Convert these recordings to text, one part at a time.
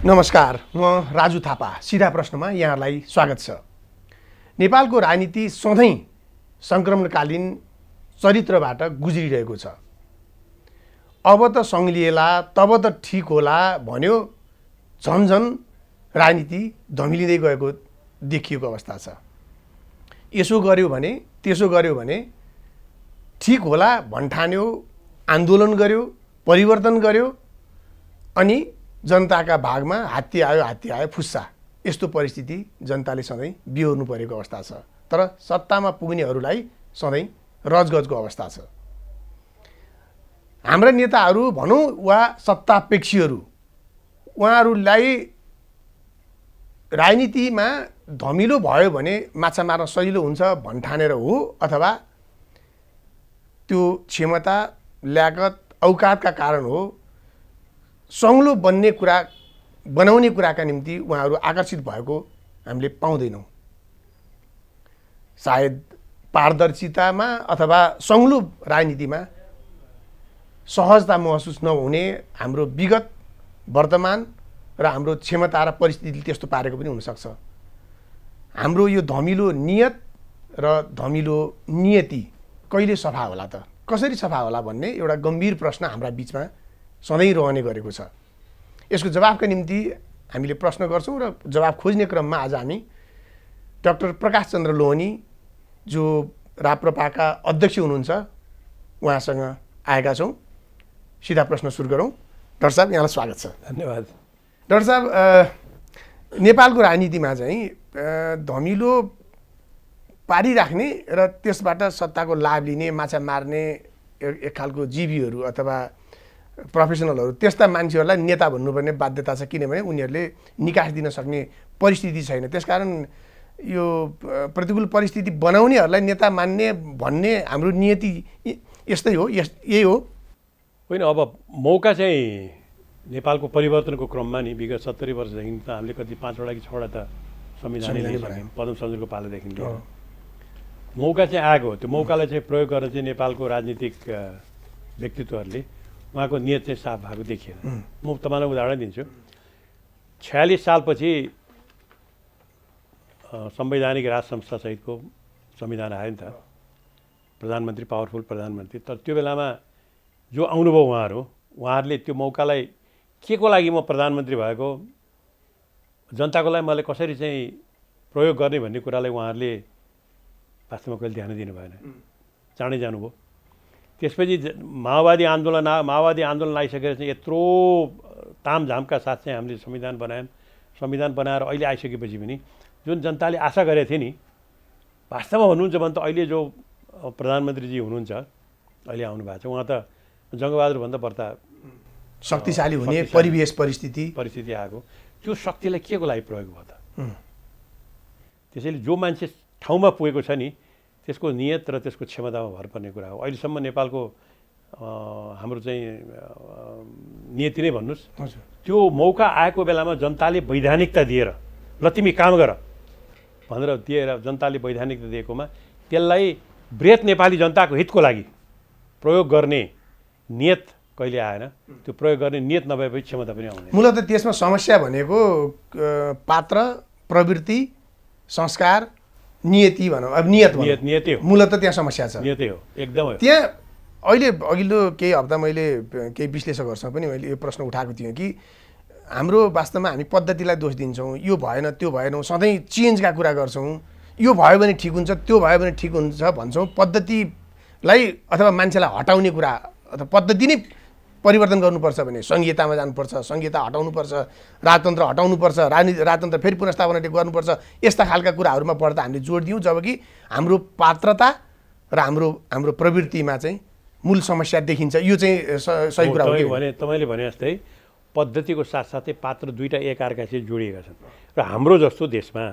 नमस्कार, म राजु थापा। सिधा प्रश्नमा यहाँलाई स्वागत छ। नेपालको राजनीति सधैँ सङ्क्रमणकालीन चरित्रबाट गुज्रिरहेको छ। अब त सङ्लिएला तब त ठिक होला भन्यो, झन्झन राजनीति धमिलिँदै गएको देखिएको अवस्था छ। यसो गर्यो भने त्यसो गर्यो भने ठिक होला भन्ठान्यो, आन्दोलन गर्यो, परिवर्तन गर्यो, अनि जनताका भागमा हात्ती आयो फुस्सा, यस्तो परिस्थिति जनताले सधैँ बिहोर्नु परेको अवस्था छ। तर सत्तामा पुग्नेहरूलाई सधैँ रजगजको अवस्था छ। हाम्रा नेताहरू भनौँ वा सत्तापेक्षीहरू, उहाँहरूलाई राजनीतिमा धमिलो भयो भने माछा मार्न सजिलो हुन्छ भन्ठानेर हो, अथवा त्यो क्षमता ल्याकत औकातका कारण हो, सङ्लो बनाउने कुराका निम्ति उहाँहरू आकर्षित भएको हामीले पाउँदैनौँ। सायद पारदर्शितामा अथवा सङ्लो राजनीतिमा सहजता महसुस नहुने हाम्रो विगत, वर्तमान र हाम्रो क्षमता र परिस्थितिले त्यस्तो पारेको पनि हुनसक्छ। हाम्रो यो धमिलो नियत र धमिलो नियति कहिले सफा होला त, कसरी सफा होला भन्ने एउटा गम्भीर प्रश्न हाम्रा बिचमा सधैँ रहने गरेको छ। यसको जवाफका निम्ति हामीले प्रश्न गर्छौँ र जवाफ खोज्ने क्रममा आज हामी डाक्टर प्रकाश चन्द्र लोहनी, जो राप्रपाका अध्यक्ष हुनुहुन्छ, उहाँसँग आएका छौँ। सिधा प्रश्न सुरु गरौँ। डाक्टर साहब, यहाँलाई स्वागत छ। धन्यवाद। डाक्टर साहब, नेपालको राजनीतिमा चाहिँ धमिलो पारिराख्ने र त्यसबाट सत्ताको लाभ लिने, माछा मार्ने एक खालको जीवीहरू अथवा प्रोफेसनलहरू, त्यस्ता मान्छेहरूलाई नेता भन्नुपर्ने बाध्यता छ, किनभने उनीहरूले निकास दिन सक्ने परिस्थिति छैन। त्यसकारण यो प्रतिकूल परिस्थिति बनाउनेहरूलाई नेता मान्ने भन्ने हाम्रो नियति यस्तै हो, यही हो। होइन, अब मौका चाहिँ नेपालको परिवर्तनको क्रममा नि विगत 70 वर्षदेखि त हामीले कति 5वटा कि 6वटा त संविधान पदम सञ्जुरको पालादेखि मौका चाहिँ आएको हो। त्यो मौकालाई चाहिँ प्रयोग गरेर चाहिँ नेपालको राजनीतिक व्यक्तित्वहरूले उहाँको नियत चाहिँ साफ भएको देखिएन। म तपाईँलाई उदाहरण दिन्छु। 46 सालपछि संवैधानिक राज संस्थासहितको संविधान आयो नि त, प्रधानमन्त्री, पावरफुल प्रधानमन्त्री। तर त्यो बेलामा जो आउनुभयो उहाँहरूले त्यो मौकालाई के को लागि म प्रधानमन्त्री भएको, जनताको लागि मैले कसरी चाहिँ प्रयोग गर्ने भन्ने कुरालाई उहाँहरूले वास्तवमा कहिले ध्यान दिनु भएन, चाँडै जानुभयो। त्यसपछि माओवादी आन्दोलन आइसकेर चाहिँ यत्रो तामझामका साथ चाहिँ हामीले संविधान बनायौँ। संविधान बनाएर अहिले आइसकेपछि पनि जुन जनताले आशा गरेको थियो नि, वास्तवमा भन्नुहुन्छ भने त अहिले जो प्रधानमन्त्रीजी हुनुहुन्छ, अहिले आउनु भएको छ, उहाँ त जङ्गबहादुरभन्दा बढ्ता शक्तिशाली हुने परिस्थिति आएको। त्यो शक्तिलाई के को लागि प्रयोग भयो त? त्यसैले जो मान्छे ठाउँमा पुगेको छ नि, त्यसको नियत र त्यसको क्षमतामा भर पर्ने कुरा हो। अहिलेसम्म नेपालको हाम्रो चाहिँ नियति नै भन्नुहोस्, त्यो मौका आएको बेलामा जनताले वैधानिकता दिएर ल तिमी काम गर भनेर दिएर जनताले वैधानिकता दिएकोमा त्यसलाई बृहत नेपाली जनताको हितको लागि प्रयोग गर्ने नियत कहिले आएन। त्यो प्रयोग गर्ने नियत नभएपछि क्षमता पनि आउँदैन। मूलत त्यसमा समस्या भनेको पात्र, प्रवृत्ति, संस्कार, नियति भनौँ, अब नियत हो। मूलत त्यहाँ समस्या छ। नियतै हो, एकदम हो। त्यहाँ अहिले अघिल्लो केही हप्ता मैले केही विश्लेषकहरूसँग पनि मैले यो प्रश्न उठाएको थिएँ कि हाम्रो वास्तवमा हामी पद्धतिलाई दोष दिन्छौँ, यो भएन त्यो भएन, सधैँ चेन्जका कुरा गर्छौँ, यो भयो भने ठिक हुन्छ, त्यो भयो भने ठिक हुन्छ भन्छौँ। पद्धतिलाई अथवा मान्छेलाई हटाउने कुरा अथवा पद्धति नै परिवर्तन गर्नुपर्छ भने सङ्घीयतामा जानुपर्छ, सङ्घीयता हटाउनुपर्छ, राजतन्त्र हटाउनुपर्छ, राजतन्त्र फेरि पुनर्स्थापना गर्नुपर्छ। यस्ता खालका कुराहरूमा बढ्दा हामीले जोड दियौँ, जबकि हाम्रो पात्रता र हाम्रो प्रवृत्तिमा चाहिँ मूल समस्या देखिन्छ। यो चाहिँ सही कुरा हो भने तपाईँले भने जस्तै पद्धतिको साथसाथै पात्र दुईवटा एकअर्कासित जोडिएका छन्। र हाम्रो जस्तो देशमा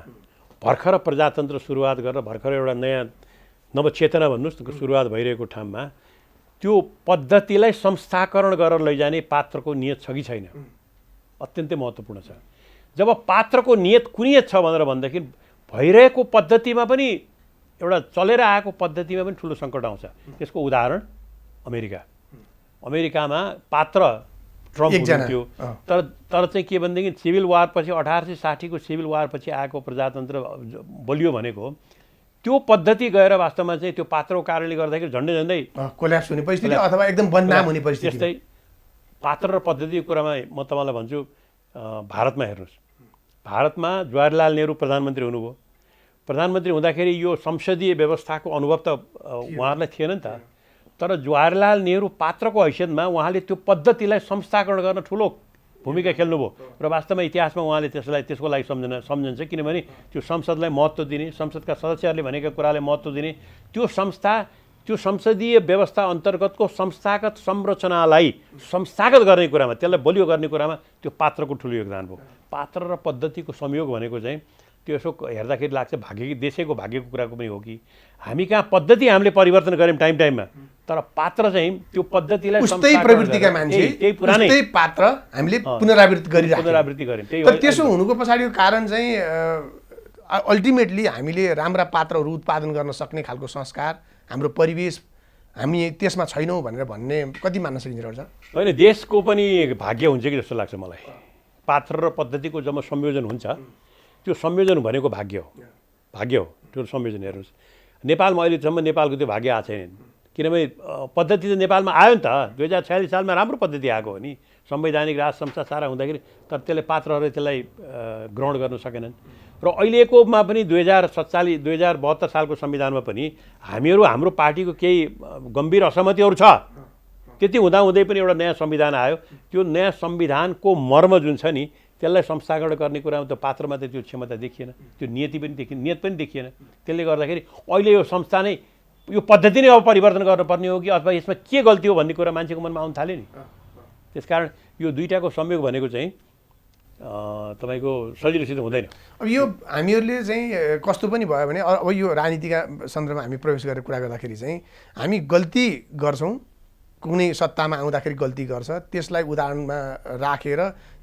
भर्खर प्रजातन्त्र सुरुवात गरेर भर्खर एउटा नयाँ नवचेतना भन्नुहोस् न सुरुवात भइरहेको ठाउँमा त्यो पद्धतिलाई संस्थाकरण गरेर लैजाने पात्रको नियत छ कि छैन, अत्यन्तै महत्त्वपूर्ण छ। जब पात्रको नियत कुनियत छ भनेर भन्दाखेरि भइरहेको पद्धतिमा पनि एउटा चलेर आएको पद्धतिमा पनि ठुलो सङ्कट आउँछ। त्यसको उदाहरण अमेरिकामा पात्र ट्रम्प हुनुहुन्थ्यो तर चाहिँ के भनेदेखि सिभिल वार पछि 1860 को सिभिल वार पछि आएको प्रजातन्त्र बलियो भनेको त्यो पद्धति गएर वास्तवमा चाहिँ त्यो पात्रको कारणले गर्दाखेरि झन्डै कोल्याप्स हुने परिस्थिति अथवा एकदम बदनाम हुने परिस्थिति त्यस्तै पात्र र पद्धतिको कुरामा म तपाईँलाई भन्छु भारतमा हेर्नुहोस् भारतमा जवाहरलाल नेहरू प्रधानमन्त्री हुनुभयो प्रधानमन्त्री हुँदाखेरि यो संसदीय व्यवस्थाको अनुभव त उहाँहरूलाई थिएन नि त तर जवाहरलाल नेहरू पात्रको हैसियतमा उहाँले त्यो पद्धतिलाई संस्थाकरण गर्न ठुलो भूमिका खेल्नुभयो र वास्तवमा इतिहासमा उहाँले त्यसको लागि सम्झन्छ किनभने त्यो संसदलाई महत्त्व दिने संसदका सदस्यहरूले भनेका कुरालाई महत्त्व दिने त्यो संसदीय व्यवस्था अन्तर्गतको संस्थागत संरचनालाई संस्थागत गर्ने कुरामा त्यसलाई बलियो गर्ने कुरामा त्यो पात्रको ठुलो योगदान भयो पात्र र पद्धतिको संयोग भनेको चाहिँ त्यो यसो हेर्दाखेरि लाग्छ देशैको भाग्यको कुराको पनि हो कि हामी कहाँ पद्धति हामीले परिवर्तन गऱ्यौँ टाइममा तर पात्र चाहिँ त्यो पद्धतिलाई उस्तै प्रवृत्तिका मान्छे त्यही पुरानै पात्र हामीले पुनरावृत्ति गऱ्यौँ तर त्यसो हुनुको पछाडिको कारण चाहिँ अल्टिमेटली हामीले राम्रा पात्रहरू उत्पादन गर्न सक्ने खालको संस्कार हाम्रो परिवेश हामी त्यसमा छैनौँ भनेर भन्ने कति मान्न सकिन्छ र होइन देशको पनि भाग्य हुन्छ कि जस्तो लाग्छ मलाई पात्र र पद्धतिको जब संयोजन हुन्छ त्यो संयोजन भनेको भाग्य हो त्यो संयोजन हेर्नुहोस् नेपालमा अहिलेसम्म नेपालको त्यो भाग्य आएको छैन किनभने पद्धति त नेपालमा आयो नि त 2046 सालमा राम्रो पद्धति आएको हो नि संवैधानिक राज संस्था सारा हुँदाखेरि तर त्यसले पात्रहरूले त्यसलाई ग्रहण गर्न सकेनन् र अहिलेकोमा पनि 2072 सालको संविधानमा पनि हाम्रो पार्टीको केही गम्भीर असहमतिहरू छ त्यति हुँदाहुँदै पनि एउटा नयाँ संविधान आयो त्यो नयाँ संविधानको मर्म जुन छ नि त्यसलाई संस्थागत गर्ने कुरामा त पात्रमा त त्यो क्षमता देखिएन त्यो नियत पनि देखिएन त्यसले गर्दाखेरि अहिले यो संस्था नै यो पद्धति नै अब परिवर्तन गर्नुपर्ने हो कि अथवा यसमा के गल्ती हो भन्ने कुरा मान्छेको मनमा आउन थाल्यो नि त्यसकारण यो दुईटाको संयोग भनेको चाहिँ तपाईको सजिलोसित हुँदैन अब यो हामीहरूले चाहिँ कस्तो पनि भयो भने अब यो राजनीतिका सन्दर्भमा हामी प्रवेश गरेर कुरा गर्दाखेरि चाहिँ हामी गल्ती गर्छौँ कुनै सत्तामा आउँदाखेरि गल्ती गर्छ त्यसलाई उदाहरणमा राखेर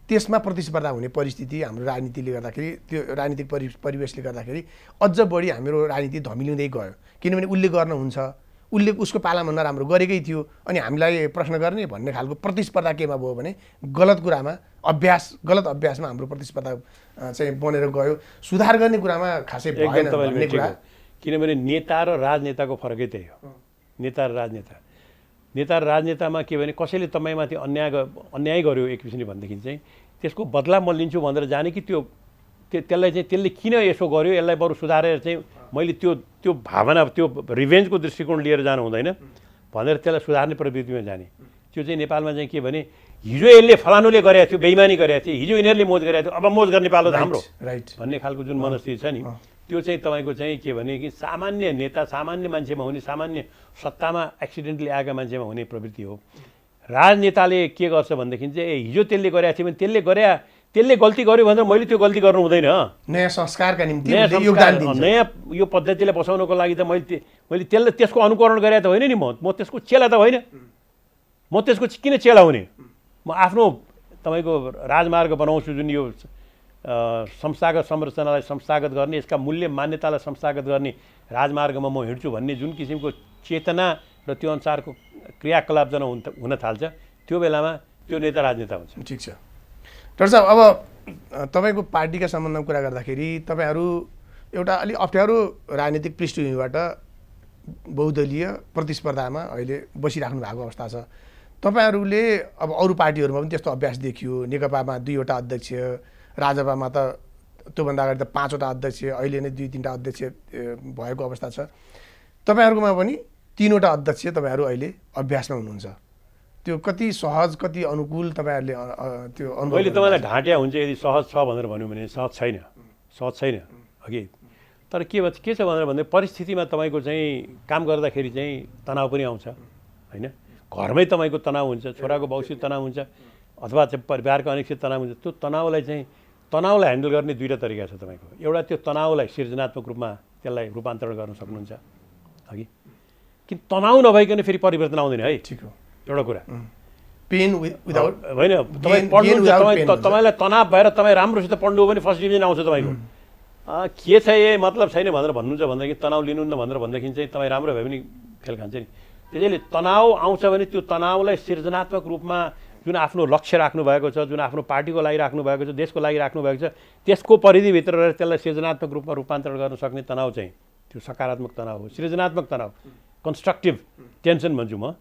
त्यसमा प्रतिस्पर्धा हुने परिस्थिति हाम्रो राजनीतिले गर्दाखेरि त्यो राजनीतिक परिवेशले गर्दाखेरि अझ बढी हाम्रो राजनीति धमिलिँदै गयो किनभने उसले गर्नुहुन्छ उसले उसको पालामा नराम्रो गरेकै थियो अनि हामीलाई प्रश्न गर्ने भन्ने खालको प्रतिस्पर्धा केमा भयो भने गलत अभ्यासमा हाम्रो प्रतिस्पर्धा चाहिँ बनेर गयो सुधार गर्ने कुरामा खासै भएन भन्ने कुरा किनभने नेता र राजनेताको फरकै त्यही हो नेता र राजनेतामा के भने कसैले तपाईँमाथि अन्याय गर्यो एक किसिमले भनेदेखि चाहिँ त्यसको बदला म लिन्छु भनेर जाने कि त्यसलाई चाहिँ त्यसले किन यसो गर्यो यसलाई बरु सुधारेर चाहिँ मैले त्यो भावना त्यो रिभेन्जको दृष्टिकोण लिएर जानु हुँदैन भनेर त्यसलाई सुधार्ने प्रवृत्तिमा जाने त्यो चाहिँ नेपालमा चाहिँ के भने हिजो यसले फलानुले गरेको थियो बेइमानी गरेको थियो हिजो यिनीहरूले मोज गरेको थियो अब मोज गर्ने पालो त हाम्रो भन्ने खालको जुन मनस्थिति छ नि त्यो चाहिँ तपाईँको चाहिँ के भने कि सामान्य नेता सामान्य मान्छेमा हुने सामान्य सत्तामा एक्सिडेन्टली आएका मान्छेमा हुने प्रवृत्ति हो राजनेताले के गर्छ भनेदेखि चाहिँ हिजो त्यसले गरेको थियो भने त्यसले गल्ती गर्यो भनेर मैले त्यो गल्ती गर्नु हुँदैन नयाँ संस्कारका निम्ति योगदान दिन्छ नयाँ यो पद्धतिलाई बसाउनको लागि त मैले त्यसको अनुकरण गरेको त होइन नि म त्यसको चेला त होइन म त्यसको किन चेला हुने म आफ्नो तपाईँको राजमार्ग बनाउँछु जुन यो संस्थागत संरचनालाई संस्थागत गर्ने यसका मूल्य मान्यतालाई संस्थागत गर्ने राजमार्गमा म हिँड्छु भन्ने जुन किसिमको चेतना र त्यो अनुसारको क्रियाकलाप जन हुन थाल्छ त्यो बेलामा त्यो नेता राजनेता हुन्छ ठिक छ डाक्टर साहब अब तपाईँको पार्टीका सम्बन्धमा कुरा गर्दाखेरि तपाईँहरू एउटा अलिक अप्ठ्यारो राजनीतिक पृष्ठभूमिबाट बहुदलीय प्रतिस्पर्धामा अहिले बसिराख्नु भएको अवस्था छ तपाईँहरूले अब अरू पार्टीहरूमा पनि त्यस्तो अभ्यास देखियो नेकपामा 2वटा अध्यक्ष राजपामा त त्योभन्दा अगाडि त 5वटा अध्यक्ष अहिले नै 2-3टा अध्यक्ष भएको अवस्था छ तपाईँहरूकोमा पनि 3वटा अध्यक्ष तपाईँहरू अहिले अभ्यासमा हुनुहुन्छ त्यो कति सहज कति अनुकूल तपाईँहरूले त्यो अनुभव मैले तपाईँलाई ढाँट्या हुन्छ यदि सहज छ भनेर भन्यो भने सहज छैन अघि तर के छ भनेर भन्दा परिस्थितिमा तपाईँको चाहिँ काम गर्दाखेरि चाहिँ तनाव पनि आउँछ होइन घरमै तपाईँको तनाव हुन्छ छोराको भविष्य तनाव हुन्छ अथवा चाहिँ परिवारको अनिश्चित तनाव हुन्छ त्यो तनावलाई ह्यान्डल गर्ने 2टा तरिका छ तपाईँको एउटा त्यो तनावलाई सृजनात्मक रूपमा त्यसलाई रूपान्तरण गर्न सक्नुहुन्छ अघि कि तनाव नभइकन फेरि परिवर्तन आउँदैन है ठिक हो एउटा कुरा पेन विदाउट होइन तपाईँ पढ्नुहुन्छ तपाईँलाई तनाव भएर तपाईँ राम्रोसित पढ्नु हो भने फर्स्ट डिभिजन आउँछ तपाईँको के छ मतलब छैन भनेर भन्नुहुन्छ भनेदेखि तनाव लिनुहुन्न भनेर भन्दाखेरि चाहिँ तपाईँ राम्रो भए पनि खेल खान्छ नि त्यसैले तनाव आउँछ भने त्यो तनावलाई सृजनात्मक रूपमा जुन आफ्नो लक्ष्य राख्नु भएको छ, जुन आफ्नो पार्टीको लागि राख्नु भएको छ, देशको लागि राख्नु भएको छ, त्यसको परिधिभित्र रहेर त्यसलाई सृजनात्मक रूपमा रूपान्तरण गर्न सक्ने तनाव चाहिँ त्यो सकारात्मक तनाव हो, सृजनात्मक तनाव, कन्स्ट्रक्टिभ टेन्सन भन्छु म,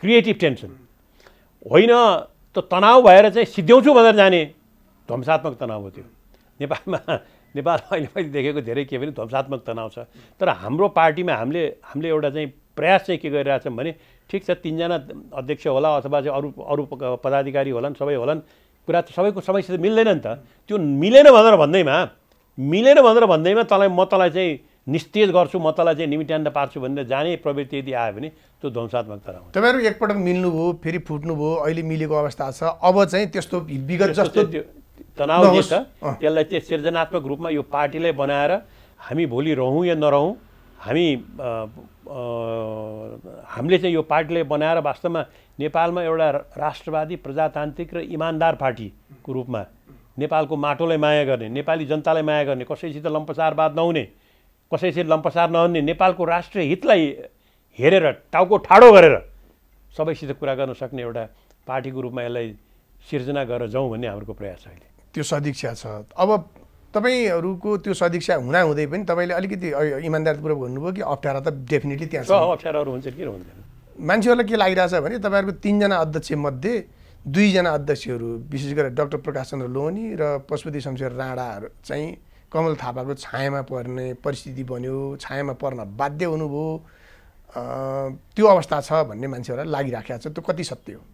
क्रिएटिभ टेन्सन होइन। त तनाव भएर चाहिँ सिद्ध्याउँछु भनेर जाने ध्वंसात्मक तनाव हो त्यो। नेपालमा अहिले मैले देखेको धेरै के भने ध्वंसात्मक तनाव छ। तर हाम्रो पार्टीमा हामीले एउटा चाहिँ प्रयास चाहिँ के गरिरहेछौँ भने ठिक छ 3 जना अध्यक्ष होला अथवा चाहिँ अरू पदाधिकारी होलान्, सबै होलान्, कुरा त सबैको सबैसित मिल्दैन नि त। त्यो मिलेन भनेर भन्दैमा म तँलाई चाहिँ निस्तेज गर्छु, म तँलाई चाहिँ निमिट्यान्न पार्छु भनेर जाने प्रवृत्ति यदि आयो भने त्यो ध्वंसात्मक तनाव। तपाईँहरू एकपटक मिल्नुभयो, फेरि फुट्नुभयो, अहिले मिलेको अवस्था छ, अब चाहिँ त्यस्तो विगत जस्तो तनाव जे छ त्यसलाई चाहिँ सृजनात्मक रूपमा यो पार्टीलाई बनाएर हामी भोलि रहौँ या नरहौँ, हामीले चाहिँ यो पार्टीलाई बनाएर वास्तवमा नेपालमा एउटा राष्ट्रवादी प्रजातान्त्रिक र इमान्दार पार्टीको रूपमा नेपालको माटोलाई माया गर्ने, नेपाली जनतालाई माया गर्ने, कसैसित लम्पसारवाद नहुने, कसैसित लम्पसार नहुने, नेपालको राष्ट्रिय हितलाई हेरेर टाउको ठाडो गरेर सबैसित कुरा गर्न सक्ने एउटा पार्टीको रूपमा यसलाई सिर्जना गरेर जाउँ भन्ने हाम्रो प्रयास छ। अहिले त्यो सदिक्षा छ। अब तपाईँहरूको त्यो सदिक्षा हुँदाहुँदै पनि तपाईँले अलिकति इमान्दारपूर्वक भन्नुभयो कि अप्ठ्यारा त डेफिनेटली त्यहाँ छ, अप्ठ्याराहरू हुन्छ, किन हुँदैन। मान्छेहरूलाई के लागिरहेछ भने तपाईँहरूको 3 जना अध्यक्षमध्ये 2 जना अध्यक्षहरू विशेष गरेर डाक्टर प्रकाश चन्द्र लोहनी र पशुपति शमशेर राणाहरू चाहिँ कमल थापाको छायामा पर्ने परिस्थिति बन्यो, छायामा पर्न बाध्य हुनुभयो, त्यो अवस्था छ भन्ने मान्छेहरूलाई लागिराखेको छ। त्यो कति सत्य हो?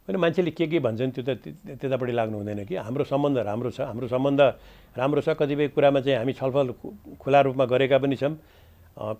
होइन, मान्छेले के भन्छन् त्यो त त्यतापट्टि लाग्नु हुँदैन कि। हाम्रो सम्बन्ध राम्रो छ, कतिपय कुरामा चाहिँ हामी छलफल खुला रूपमा गरेका पनि छौँ,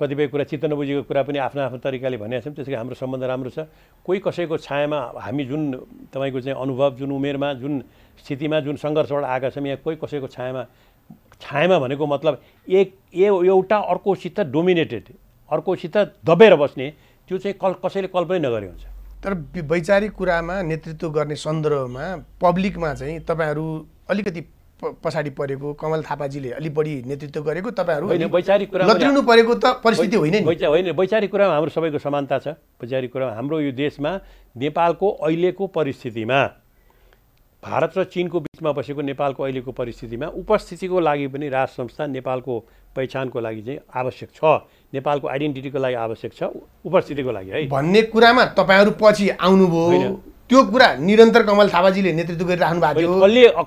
कतिपय कुरा चित्त नबुझेको कुरा पनि आफ्नो आफ्नो तरिकाले भनेका छौँ। त्यसैले हाम्रो सम्बन्ध राम्रो छ। कोही कसैको छायामा हामी जुन तपाईँको चाहिँ अनुभव, जुन उमेरमा, जुन स्थितिमा, जुन सङ्घर्षबाट आएका छौँ, यहाँ कोही कसैको छायामा भनेको मतलब एउटा अर्कोसित डोमिनेटेड, अर्कोसित दबेर बस्ने, त्यो चाहिँ कसैले कल्पनै नगरे हुन्छ। तर वैचारिक कुरामा नेतृत्व गर्ने सन्दर्भमा पब्लिकमा चाहिँ तपाईँहरू अलिकति पछाडि परेको, कमल थापाजीले अलि बढी नेतृत्व गरेको, तपाईँहरू वैचारिक कुरामा लत्रिनु परेको त परिस्थिति होइन नि। होइन, वैचारिक कुरामा हाम्रो सबैको समानता छ। वैचारिक कुरामा हाम्रो यो देशमा नेपालको अहिलेको परिस्थितिमा, भारत र चीनको बिचमा बसेको नेपालको अहिलेको परिस्थितिमा उपस्थितिको लागि पनि राज संस्था नेपालको पहिचानको लागि चाहिँ आवश्यक छ, नेपालको आइडेन्टिटीको लागि आवश्यक छ, उपस्थितिको लागि है भन्ने कुरामा तपाईँहरू पछि आउनुभयो। त्यो कुरा निरन्तर कमल थापाजीले नेतृत्व गरिराख्नु भएको थियो।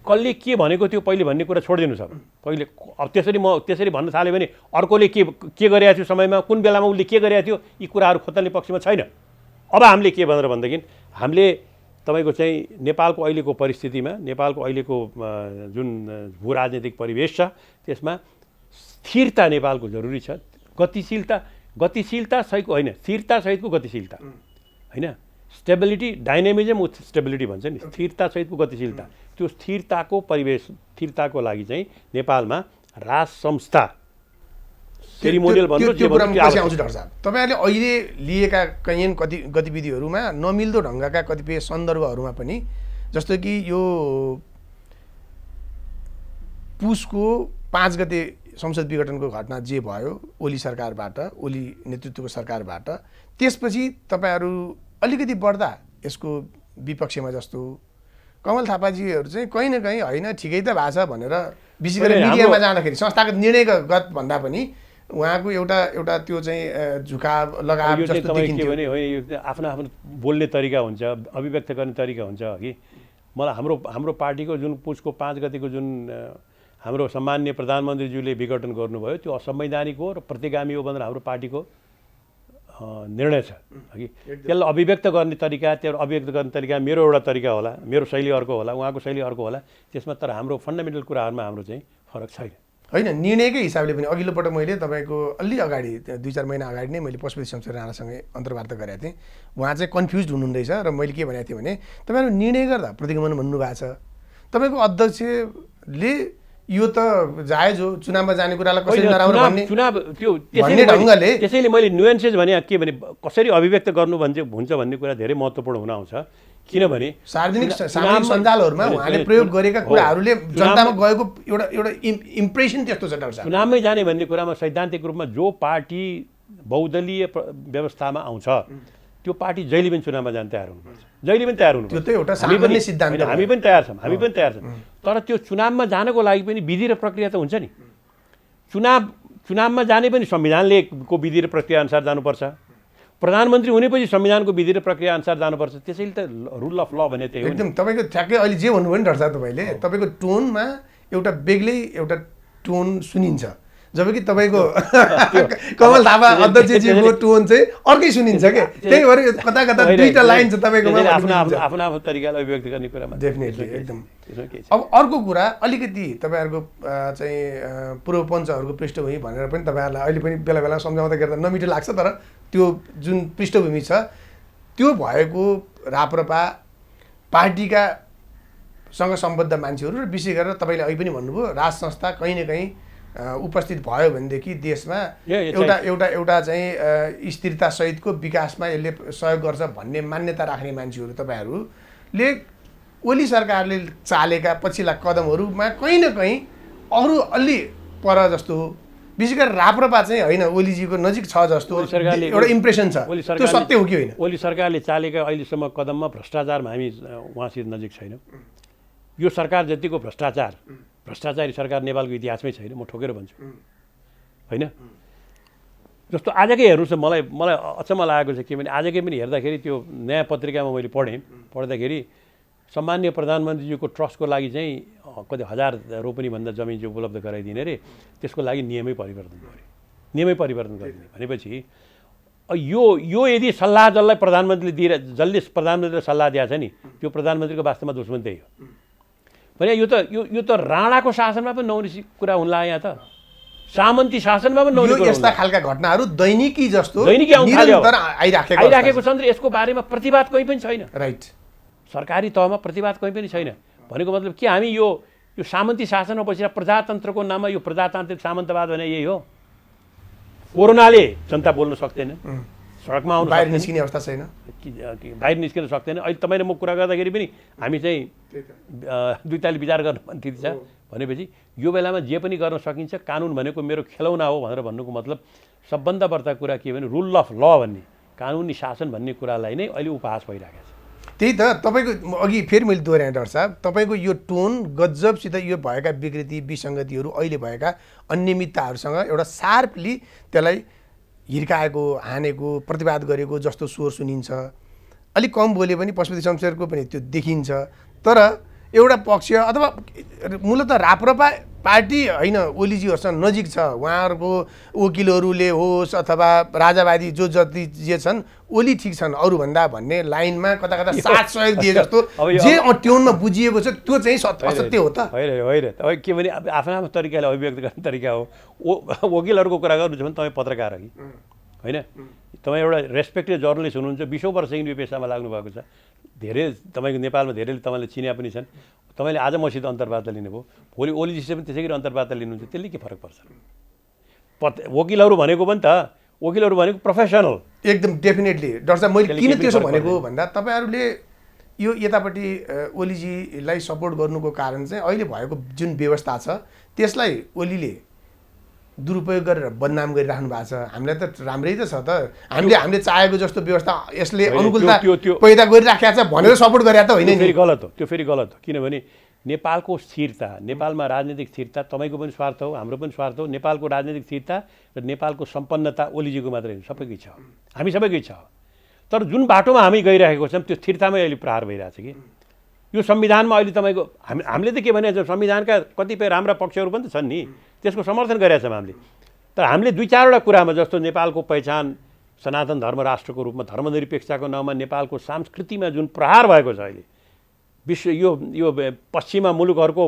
कसले के भनेको थियो पहिले भन्ने कुरा छोडिदिनुहोस्। अब पहिले अब त्यसरी भन्न थाल्यो भने अर्कोले के गरेको थियो समयमा, कुन बेलामा उसले के गरेको थियो, यी कुराहरू खोज्ने पक्षमा छैन। अब हामीले के भनेर भन्दाखेरि हामीले तपाईँको चाहिँ नेपालको अहिलेको परिस्थितिमा, नेपालको अहिलेको जुन भू राजनीतिक परिवेश छ त्यसमा स्थिरता नेपालको जरुरी छ। गतिशीलता सहितको होइन, स्थिरता सहितको गतिशीलता होइन, स्टेबिलिटी, डाइनामिजम विथ स्टेबिलिटी भन्छ नि, स्थिरता सहितको गतिशीलता। त्यो स्थिरताको परिवेश, स्थिरताको लागि चाहिँ नेपालमा राज संस्था सेरिमोनियल भन्नु त्यो कुरामा पछि आउँछु डाक्टर साहब। तपाईँहरूले अहिले लिएका कैयन गतिविधिहरूमा नमिल्दो ढङ्गका कतिपय सन्दर्भहरूमा पनि, जस्तो कि यो पुसको 5 गते संसद विघटनको घटना जे भयो ओली सरकारबाट, ओली नेतृत्वको सरकारबाट, त्यसपछि तपाईँहरू अलिकति बढ्दा यसको विपक्षमा जस्तो कमल थापाजीहरू चाहिँ कहीँ न कहीँ होइन ठिकै त भएको छ भनेर विशेष गरी मिडियामा जाँदाखेरि संस्थागत निर्णयगत भन्दा पनि उहाँको एउटा त्यो चाहिँ झुकाव लगाव जस्तो देखिन्थ्यो। आफ्नो आफ्नो बोल्ने तरिका हुन्छ, अभिव्यक्त गर्ने तरिका हुन्छ कि। मलाई हाम्रो पार्टीको जुन पुसको 5 गतिको जुन हाम्रो सम्माननीय प्रधानमन्त्रीज्यूले विघटन गर्नुभयो त्यो असंवैधानिक हो र प्रतिगामी हो भनेर हाम्रो पार्टीको निर्णय छ कि। त्यसलाई अभिव्यक्त गर्ने तरिका मेरो एउटा तरिका होला, मेरो शैली अर्को होला, उहाँको शैली अर्को होला, त्यसमा तर हाम्रो फन्डामेन्टल कुराहरूमा हाम्रो चाहिँ फरक छैन। होइन, निर्णयकै हिसाबले पनि अघिल्लो पटक मैले तपाईँको अलि अगाडि 2-4 महिना अगाडि नै मैले पशुपति शमशेर राणासँगै अन्तर्वार्ता गरेको थिएँ। उहाँ चाहिँ कन्फ्युज हुनुहुँदैछ र मैले के भनेको थिएँ भने तपाईँहरू निर्णय गर्दा प्रतिगमन भन्नुभएको छ, तपाईँको अध्यक्षले यो त जायज हो, चुनावमा जाने कुरालाई कसरी नराम्रो भन्ने चुनाव त्यो ढङ्गले। त्यसैले मैले न्युएन्सेस भने के भने कसरी अभिव्यक्त गर्नु हुन्छ भन्ने कुरा धेरै महत्त्वपूर्ण हुन आउँछ। किनभने सार्वजनिक सञ्जालहरूमा उहाँले प्रयोग गरेका कुराहरूले जनतामा गएको एउटा इम्प्रेसन त्यस्तो छ डाक्टर साहब। चुनावमै जाने भन्ने कुरामा सैद्धान्तिक रूपमा जो पार्टी बहुदलीय व्यवस्थामा आउँछ त्यो पार्टी जहिले पनि चुनावमा जान तयार हुनुपर्छ, जहिले पनि तयार हुनुपर्छ। त्यो त एउटा सामान्य सिद्धान्त हो। हामी पनि तयार छौँ, हामी पनि तयार छौँ। तर त्यो चुनावमा जानको लागि पनि विधि र प्रक्रिया त हुन्छ नि। चुनावमा जाने पनि संविधानले को विधि र प्रक्रिया अनुसार जानुपर्छ। प्रधानमन्त्री हुनेपछि संविधानको विधि र प्रक्रिया अनुसार जानुपर्छ। त्यसैले त रुल अफ ल भने त्यही हो। एकदम तपाईँको ठ्याक्कै अहिले जे भन्नुभयो नि डाक्टर साहब तपाईँले, तपाईँको टोनमा एउटा बेग्लै एउटा टोन सुनिन्छ, जबकि तपाईँको कमल थापा अध्यक्षजीको टोन चाहिँ अर्कै सुनिन्छ क्या। त्यही भएर कता कता दुईटा लाइन छ तपाईँकोमा। आफ्नो तरिकाले अभिव्यक्त गर्ने कुरामा डेफिनेटली एकदम। अब अर्को कुरा अलिकति तपाईँहरूको चाहिँ पूर्व पञ्चहरूको पृष्ठभूमि भनेर पनि तपाईँहरूलाई अहिले पनि बेला बेला सम्झाउँदाखेरि नमिठो लाग्छ, तर त्यो जुन पृष्ठभूमि छ त्यो भएको राप्रपा पार्टीका सँग सम्बद्ध मान्छेहरू र विशेष गरेर तपाईँले अहिले पनि भन्नुभयो राज संस्था कहीँ न कहीँ उपस्थित भयो भनेदेखि देशमा एउटा चाहिँ स्थिरता सहितको विकासमा यसले सहयोग गर्छ भन्ने मान्यता राख्ने मान्छेहरू तपाईँहरूले ओली सरकारले चालेका पछिल्ला कदमहरूमा कहीँ न कहीँ अरू अलि पर जस्तो विशेष गरेर राप्रपा चाहिँ होइन ओलीजीको नजिक छ जस्तो एउटा इम्प्रेसन छ। त्यो सत्य हो कि होइन? ओली सरकारले चालेका अहिलेसम्म कदममा भ्रष्टाचारमा हामी उहाँसित नजिक छैनौँ। यो सरकार जतिको भ्रष्टाचारी सरकार नेपालको इतिहासमै छैन, म ठोकेर भन्छु होइन। जस्तो आजकै हेर्नुहोस् न, मलाई अचम्म लागेको छ के भने आजकै पनि हेर्दाखेरि त्यो नयाँ पत्रिकामा मैले पढ्दाखेरि सम्माननीय प्रधानमन्त्रीजीको ट्रस्टको लागि चाहिँ कति 1000 रोपनीभन्दा जमिन चाहिँ उपलब्ध गराइदिने रे, त्यसको लागि नियमै परिवर्तन गरिदिने भनेपछि यो यदि सल्लाह जसलाई प्रधानमन्त्रीले प्रधानमन्त्रीले सल्लाह दिएको छ नि, त्यो प्रधानमन्त्रीको वास्तवमा दुश्मन त्यही हो भने यो त राणाको शासनमा पनि नहुने कुरा हुन लाग्यो। यहाँ त सामन्ती शासनमा पनि नहुने कुरा। यस्ता खालका घटनाहरू दैनिकी आइराखेको छ। यसको बारेमा प्रतिवाद कहीँ पनि छैन। राइट। सरकारी तहमा प्रतिवाद कहीँ पनि छैन। भनेको मतलब के हामी यो सामन्ती शासनमा बसेर प्रजातन्त्रको नाममा यो प्रजातान्त्रिक सामन्तवाद भने यही हो। कोरोनाले जनता बोल्न सक्दैन, सडकमा आउनु बाहिर निस्किने अवस्था छैन, बाहिर निस्किन सक्दैन। अहिले तपाईँले म कुरा गर्दाखेरि पनि हामी चाहिँ दुईताली विचार गर्न भन्ने छ भनेपछि यो बेलामा जे पनि गर्न सकिन्छ। कानुन भनेको मेरो खेलौना हो भनेर भन्नुको मतलब सबभन्दा बढ्ता कुरा के भने रुल अफ ल भन्ने, कानुनी शासन भन्ने कुरालाई नै अहिले उपहास भइरहेको छ। त्यही त तपाईँको अघि फेरि मैले दोहोऱ्याएँ डाक्टर साहब, तपाईँको यो टोन गजबसित यो भएका विकृति विसङ्गतिहरू अहिले भएका अनियमितताहरूसँग एउटा सार्पली त्यसलाई हिर्काएको हानेको प्रतिवाद गरेको जस्तो स्वर सुनिन्छ। अलिक कम बोले पनि पशुपति शमशेरको पनि त्यो देखिन्छ। तर एउटा पक्ष अथवा मूलत राप्रपा पार्टी होइन ओलीजीहरूसँग नजिक छ, उहाँहरूको वकिलहरूले होस् अथवा राजावादी जति जे छन् ओली ठिक छन् अरूभन्दा भन्ने लाइनमा कता कता साथ सहयोग दिए जस्तो जे ट्युनमा बुझिएको छ त्यो चाहिँ असत्य हो त होइन। तपाईँ के भने आफ्नो आफ्नो तरिकाले अभिव्यक्त गर्ने तरिका हो। वकिलहरूको कुरा गर्नुहुन्छ भने तपाईँ पत्रकार हो कि होइन? तपाईँ एउटा रेस्पेक्टेड जर्नलिस्ट हुनुहुन्छ, 20औं वर्षदेखि यो पेसामा लाग्नु भएको छ। धेरै तपाईँको नेपालमा धेरैले तपाईँले चिने पनि छन्। तपाईँले आज मसित अन्तर्वार्ता लिनुभयो, भोलि ओलीजीसित पनि त्यसै गरी अन्तर्वार्ता लिनुहुन्छ, त्यसले के फरक पर्छ? वकिलहरू भनेको पनि त वकिलहरू भनेको प्रोफेसनल एकदम डेफिनेटली। डाक्टर साहब मैले किन त्यसो भनेको भन्दा तपाईँहरूले यो यतापट्टि ओलीजीलाई सपोर्ट गर्नुको कारण चाहिँ अहिले भएको जुन व्यवस्था छ त्यसलाई ओलीले दुरुपयोग गरेर बदनाम गरिराख्नु भएको छ। हामीलाई त राम्रै त छ त, हामीले चाहेको जस्तो व्यवस्था यसले अनुकूलता पैदा गरिराखेको छ भनेर सपोर्ट गरे त होइन। त्यो फेरि गलत हो। किनभने नेपालको स्थिरता, नेपालमा राजनीतिक स्थिरता तपाईँको पनि स्वार्थ हो, हाम्रो पनि स्वार्थ हो। नेपालको राजनीतिक स्थिरता र नेपालको सम्पन्नता ओलीजीको मात्रै होइन, सबैकै छ, हामी सबैकै छ। तर जुन बाटोमा हामी गइरहेको छौँ त्यो स्थिरतामै अहिले प्रहार भइरहेछ कि यो संविधानमा अहिले तपाईँको हामीले त के भनेको छ, संविधानका कतिपय राम्रा पक्षहरू पनि त छन् नि, त्यसको समर्थन गरेका छौँ हामीले। तर हामीले 2-4वटा कुरामा जस्तो नेपालको पहिचान सनातन धर्म राष्ट्रको रूपमा धर्मनिरपेक्षताको नाउँमा नेपालको संस्कृतिमा जुन प्रहार भएको छ अहिले विश्व यो पश्चिमा मुलुकहरूको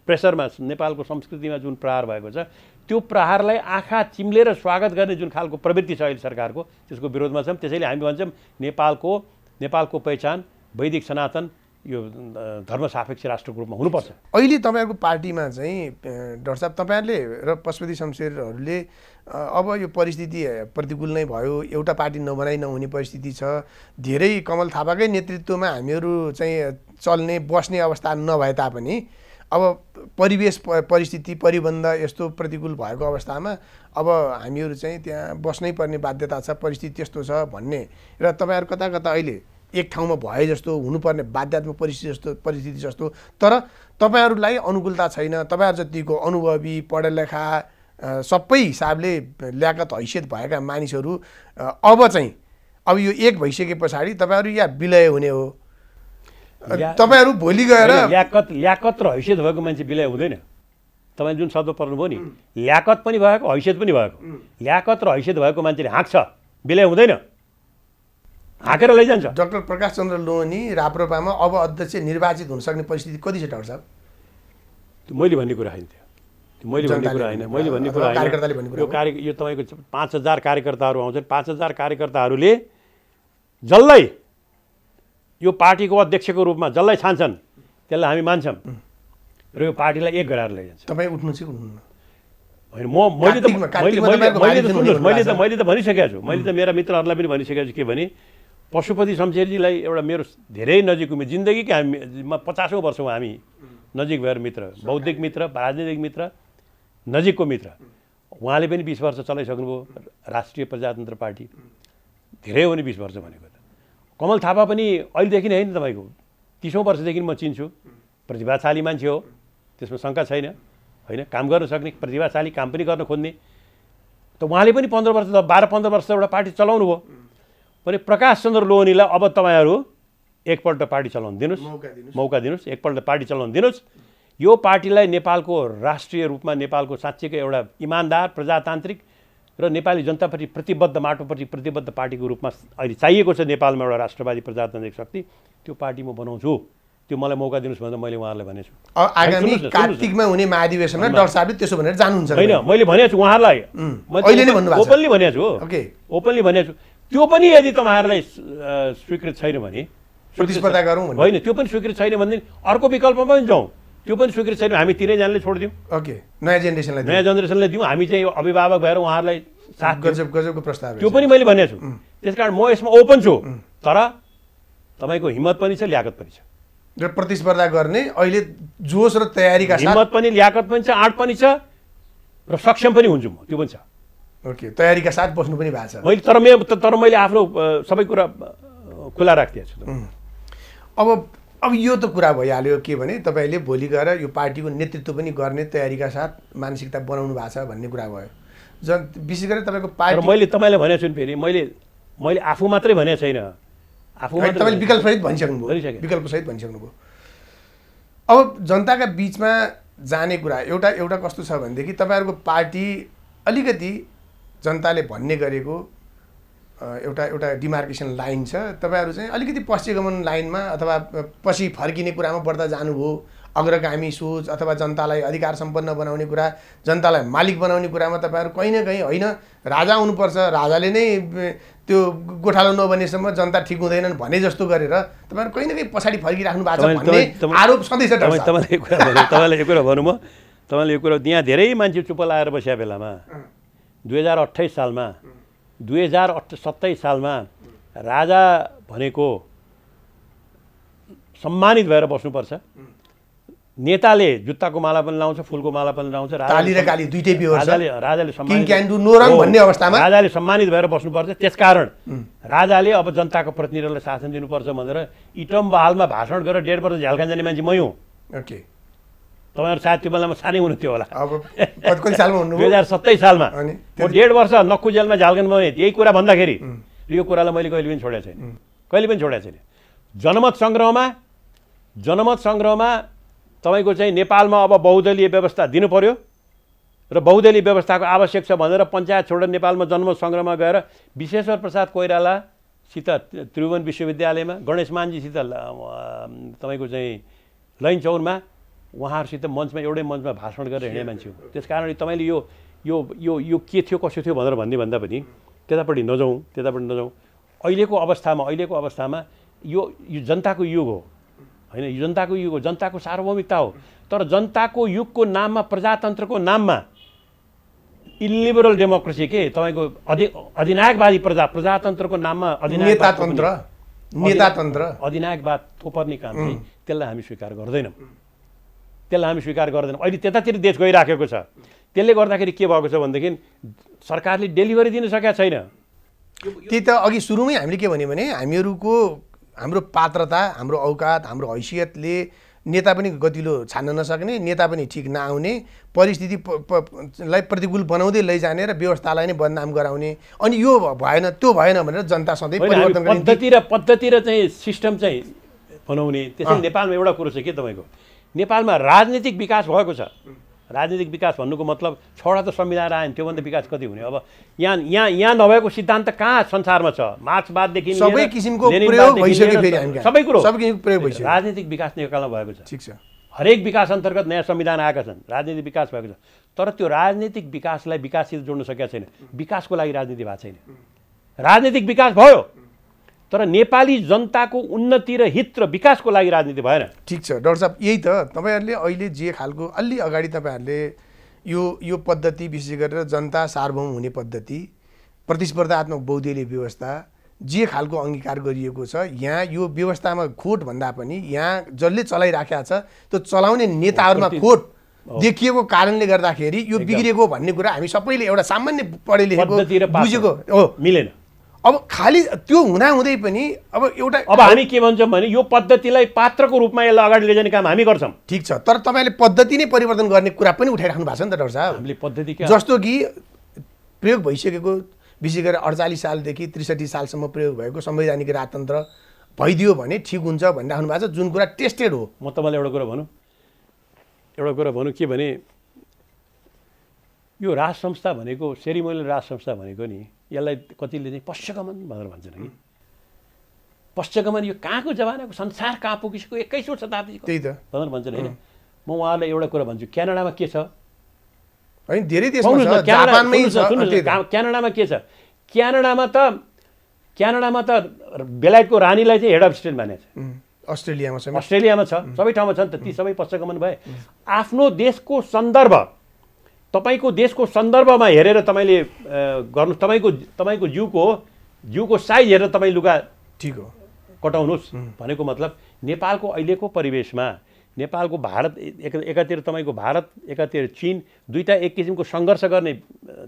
प्रेसरमा नेपालको संस्कृतिमा जुन प्रहार भएको छ त्यो प्रहारलाई आँखा चिम्लेर स्वागत गर्ने जुन खालको प्रवृत्ति छ अहिले सरकारको, त्यसको विरोधमा छौँ। त्यसैले हामी भन्छौँ नेपालको पहिचान वैदिक सनातन यो धर्मसापेक्ष राष्ट्रको रूपमा हुनुपर्छ। अहिले तपाईँहरूको पार्टीमा चाहिँ डाक्टर साहब तपाईँहरूले र पशुपति शमशेरहरूले अब यो परिस्थिति प्रतिकूल नै भयो, एउटा पार्टी नबनाइ नहुने परिस्थिति छ। धेरै कमल थापाकै नेतृत्वमा हामीहरू चाहिँ चल्ने बस्ने अवस्था नभए तापनि अब परिवेश परिस्थिति परिबन्ध यस्तो प्रतिकूल भएको अवस्थामा अब हामीहरू चाहिँ त्यहाँ बस्नै पर्ने बाध्यता छ, परिस्थिति त्यस्तो छ भन्ने र तपाईँहरू कता कता अहिले एक ठाउँमा भए जस्तो हुनुपर्ने बाध्यात्मक परिस्थिति जस्तो, तर तपाईँहरूलाई अनुकूलता छैन, तपाईँहरू जतिको अनुभवी पढेलेखा सबै हिसाबले ल्याकत हैसियत भएका मानिसहरू अब चाहिँ अब यो एक भइसके पछाडि तपाईँहरू या विलय हुने हो। तपाईँहरू भोलि गएर ल्याकत र हैसियत भएको मान्छे विलय हुँदैन। तपाईँ जुन शब्द पर्नुभयो नि, ल्याकत पनि भएको हैसियत पनि भएको, ल्याकत र हैसियत भएको मान्छेले हाँक्छ, विलय हुँदैन, हाँकेर लैजान्छ। डाक्टर प्रकाश चन्द्र लोहनी राप्रपामा अब अध्यक्ष निर्वाचित हुन सक्ने परिस्थिति कति छ डाक्टर साहब? मैले भन्ने कुरा होइन, मैले भन्ने कुरा होइन, मैले भन्ने कुरा होइन। यो तपाईँको 5000 कार्यकर्ताहरू आउँछन्, 5000 कार्यकर्ताहरूले जसलाई यो पार्टीको अध्यक्षको रूपमा जसलाई छान्छन् त्यसलाई हामी मान्छौँ र यो पार्टीलाई एक गराएर लैजान्छ। तपाईँ उठ्नु चाहिँ उठ्नु होइन, मैले त भनिसकेको छु, मैले त मेरा मित्रहरूलाई पनि भनिसकेको छु के भने पशुपति शमशेरजीलाई एउटा मेरो धेरै नजिकको जिन्दगीकै हामी 50औं वर्षमा हामी नजिक भएर मित्र, बौद्धिक मित्र, राजनीतिक मित्र, नजिकको मित्र, उहाँले पनि 20 वर्ष चलाइसक्नुभयो राष्ट्रिय प्रजातन्त्र पार्टी, धेरै हो नि 20 वर्ष भनेको त। कमल थापा पनि अहिलेदेखि नै होइन, तपाईँको 30औं वर्षदेखि म चिन्छु, प्रतिभाशाली मान्छे हो, त्यसमा शङ्का छैन होइन, काम गर्न सक्ने प्रतिभाशाली, काम पनि गर्न खोज्ने, त उहाँले पनि 15 वर्ष 12-15 वर्ष एउटा पार्टी चलाउनु भयो भने प्रकाश चन्द्र लोहनीलाई अब तपाईँहरू एकपल्ट पार्टी चलाउन दिनुहोस्, मौका दिनुहोस्, एकपल्ट पार्टी चलाउन दिनुहोस्। यो पार्टीलाई नेपालको राष्ट्रिय रूपमा नेपालको साँच्चैकै एउटा इमान्दार प्रजातान्त्रिक र नेपाली जनताप्रति प्रतिबद्ध, माटोप्रति प्रतिबद्ध पार्टीको रूपमा अहिले चाहिएको छ नेपालमा एउटा राष्ट्रवादी प्रजातान्त्रिक शक्ति, त्यो पार्टी म बनाउँछु, त्यो मलाई मौका दिनुहोस् भनेर मैले उहाँहरूलाई भनेको छु। आगामी कार्तिकमा हुने महाधिवेशनमा डाक्टर साहबले त्यसो भनेर जानुहुन्छ होइन, मैले भनेको छु उहाँहरूलाई, ओपनली भनेको छु, ओपनली भनेको छु। त्यो पनि यदि तपाईँहरूलाई स्वीकृत छैन भने प्रतिस्पर्धा गरौँ होइन, त्यो पनि स्वीकृत छैन भने अर्को विकल्पमा पनि जाउँ, त्यो पनि स्वीकृत छैन हामी तिनैजनाले छोडिदिउँ। ओके, नयाँ जेनेरेसनलाई दिउँ, हामी चाहिँ अभिभावक भएर उहाँहरूलाई साथ गजबको प्रस्ताव, त्यो पनि मैले भनेको छु। त्यसकारण म यसमा ओपन छु, तर तपाईँको हिम्मत पनि छ, ल्याकत पनि छ र प्रतिस्पर्धा गर्ने अहिले जोस र तयारीका साथ हिम्मत पनि, ल्याकत पनि छ, आँट पनि छ र सक्षम पनि हुन्छु म, त्यो पनि छ। ओके, तयारीका साथ बस्नु पनि भएको छ। तर मैले आफ्नो सबै कुरा खुला राखिदिएको छु। अब यो त कुरा भइहाल्यो के भने तपाईँले भोलि गएर यो पार्टीको नेतृत्व पनि गर्ने तयारीका साथ मानसिकता बनाउनु भएको छ भन्ने कुरा भयो। विशेष गरेर तपाईँको पार्टी मैले तपाईँलाई भनेको छु नि, फेरि मैले आफू मात्रै भनेको छैन, आफू तपाईँले विकल्पसहित भनिसक्नुभयो, विकल्पसहित भनिसक्नुभयो। अब जनताका बिचमा जाने कुरा एउटा कस्तो छ भनेदेखि तपाईँहरूको पार्टी अलिकति जनताले भन्ने गरेको एउटा डिमार्केसन लाइन छ, तपाईँहरू चाहिँ अलिकति पश्चिमगमन लाइनमा अथवा पछि फर्किने कुरामा बढ्दा जानुभयो, अग्रगामी सोच अथवा जनतालाई अधिकार सम्पन्न बनाउने कुरा, जनतालाई मालिक बनाउने कुरामा तपाईँहरू कहीँ न कहीँ होइन राजा हुनुपर्छ, राजाले नै त्यो गोठालो नबनेसम्म जनता ठिक हुँदैनन् भने जस्तो गरेर तपाईँहरू कहीँ न कहीँ पछाडि फर्किराख्नु भएको छ भन्ने आरोप सधैँ छ। तपाईँलाई यो कुरा भनौँ, म तपाईँले यो कुरा यहाँ धेरै मान्छे चुप लाएर बसेका बेलामा 2028 सालमा 2027 सालमा राजा भनेको सम्मानित भएर बस्नुपर्छ। नेताले जुत्ताको माला पनि लाउँछ, फुलको माला पनि लाउँछ, ताली र गाली दुईटै बिहोर्छ, राजाले सम्मानित, भन्ने अवस्थामा राजाले सम्मानित भएर बस्नुपर्छ। त्यसकारण राजाले अब जनताको प्रतिनिधिहरूलाई शासन दिनुपर्छ भनेर इटम बहालमा भाषण गरेर 1.5 वर्ष झ्यालखान जाने मान्छे मै हुँ। ओके, तपाईँहरू सायद त्यो बेलामा सानै हुनुहुन्थ्यो होला, अब कति सालमा हुनु? 2027 सालमा म 1.5 वर्ष नक्कु जेलमा झ्यालखान बने। यही कुरा भन्दाखेरि यो कुरालाई मैले कहिले पनि छोडेको छैन, कहिले पनि छोडेको छैन। जनमत सङ्ग्रहमा तपाईँको चाहिँ नेपालमा अब बहुदलीय व्यवस्था दिनु पर्यो र बहुदलीय व्यवस्थाको आवश्यक छ भनेर पञ्चायत छोडेर नेपालमा जनमत सङ्ग्रहमा गएर विश्वेश्वर प्रसाद कोइरालासित त्रिभुवन विश्वविद्यालयमा, गणेश मानजीसित तपाईँको चाहिँ लैनचौरमा उहाँहरूसित मञ्चमा एउटै मञ्चमा भाषण गरेर हिँड्ने मान्छे हो। त्यसकारण तपाईँले यो यो यो यो के थियो कसो थियो भनेर भन्दा पनि त्यतापट्टि नजाउँ। अहिलेको अवस्थामा यो जनताको युग हो होइन, यो जनताको युग हो, जनताको सार्वभौमिकता हो। तर जनताको युगको नाममा, प्रजातन्त्रको नाममा इलिबरल डेमोक्रेसी के तपाईँको अधिनायकवादी प्रजातन्त्रको नाममा नेतातन्त्र अधिनायकवाद थोपर्ने काम चाहिँ त्यसलाई हामी स्वीकार गर्दैनौँ। त्यसलाई हामी स्वीकार गर्दैनौँ। अहिले त्यतातिर देश गइराखेको छ। त्यसले गर्दाखेरि के भएको छ भनेदेखि सरकारले डेलिभरी दिन सकेका छैन। त्यही त अघि सुरुमै हामीले के भन्यो भने हाम्रो पात्रता, हाम्रो औकात, हाम्रो हैसियतले नेता पनि गतिलो छान्न नसक्ने, नेता पनि ठिक नआउने, परिस्थिति लाई प्रतिकूल बनाउँदै लैजाने र व्यवस्थालाई नै बदनाम गराउने, अनि यो भएन त्यो भएन भनेर जनता सधैँ परिवर्तन गर्ने पद्धति र चाहिँ सिस्टम चाहिँ बनाउने। त्यसैले नेपालमा एउटा कुरो छ के तपाईँको, नेपालमा राजनीतिक विकास भएको छ। राजनीतिक विकास भन्नुको मतलब छवटा त संविधान आयो, त्योभन्दा विकास कति हुने? अब यहाँ नभएको सिद्धान्त कहाँ संसारमा छ? मार्क्सवाददेखि सबै किसिमको प्रयोग भइसक्यो, फेरि हामी सबै कुरो प्रयोग भइसक्यो। राजनीतिक विकास नेपालमा भएको छ। ठिक छ, हरेक विकास अन्तर्गत नयाँ संविधान आएका छन्, राजनीतिक विकास भएको छ। तर त्यो राजनीतिक विकासलाई विकाससित जोड्न सकेका छैन। विकासको लागि राजनीति भएको छैन। राजनीतिक विकास भयो तर नेपाली जनताको उन्नति र हित र विकासको लागि राजनीति भएन। ठिक छ डाक्टर साहब, यही त तपाईँहरूले अहिले जे खालको अलि अगाडि तपाईँहरूले यो पद्धति विशेष गरेर जनता सार्वभौम हुने पद्धति, प्रतिस्पर्धात्मक बहुदलीय व्यवस्था जे खालको अङ्गीकार गरिएको छ, यहाँ यो व्यवस्थामा खोट भन्दा पनि यहाँ जसले चलाइराखेको छ त्यो चलाउने नेताहरूमा खोट देखिएको कारणले गर्दाखेरि यो बिग्रेको भन्ने कुरा हामी सबैले एउटा सामान्य पढे लेखेको बुझेको हो, मिलेन। अब खालि त्यो हुँदाहुँदै पनि अब हामी के भन्छौँ भने यो पद्धतिलाई पात्रको रूपमा यसलाई अगाडि लैजाने काम हामी गर्छौँ। ठिक छ, तर तपाईँले पद्धति नै परिवर्तन गर्ने कुरा पनि उठाइराख्नु भएको छ नि त डाक्टर साहब। हामीले पद्धति जस्तो कि प्रयोग भइसकेको विशेष गरेर 48 सालदेखि 63 सालसम्म प्रयोग भएको संवैधानिक राजतन्त्र भइदियो भने ठिक हुन्छ भनिराख्नु भएको छ, जुन कुरा टेस्टेड हो। म तपाईँलाई एउटा कुरा भनौँ के भने यो राज संस्था भनेको, सेरिमोनियल राज संस्था भनेको नि, यसलाई कतिले चाहिँ पश्चगमन भनेर भन्छन् कि पश्चगमन यो कहाँको जमानाको, संसार कहाँ पुगिसक्यो, 21औं शताब्दीको त्यही त भनेर भन्छन् होइन। म उहाँहरूलाई एउटा कुरा भन्छु, क्यानाडामा के छ? होइन धेरै देशमा छ, जापानमै छ। क्यानाडामा के छ? क्यानाडामा त बेलायतको रानीलाई चाहिँ हेड अफ स्टेट मानेको छ। अस्ट्रेलियामा छ, सबै ठाउँमा छ नि त। ती सबै पश्चगमन भए। आफ्नो देशको सन्दर्भ, तपाईँको देशको सन्दर्भमा हेरेर तपाईँले गर्नु, तपाईँको जिउको साइज हेरेर तपाईँ लुगा ठिक हो कटाउनुहोस् भनेको मतलब नेपालको अहिलेको परिवेशमा नेपालको भारत एकातिर तपाईँको भारत, एकातिर चीन, दुईटा एक किसिमको सङ्घर्ष गर्ने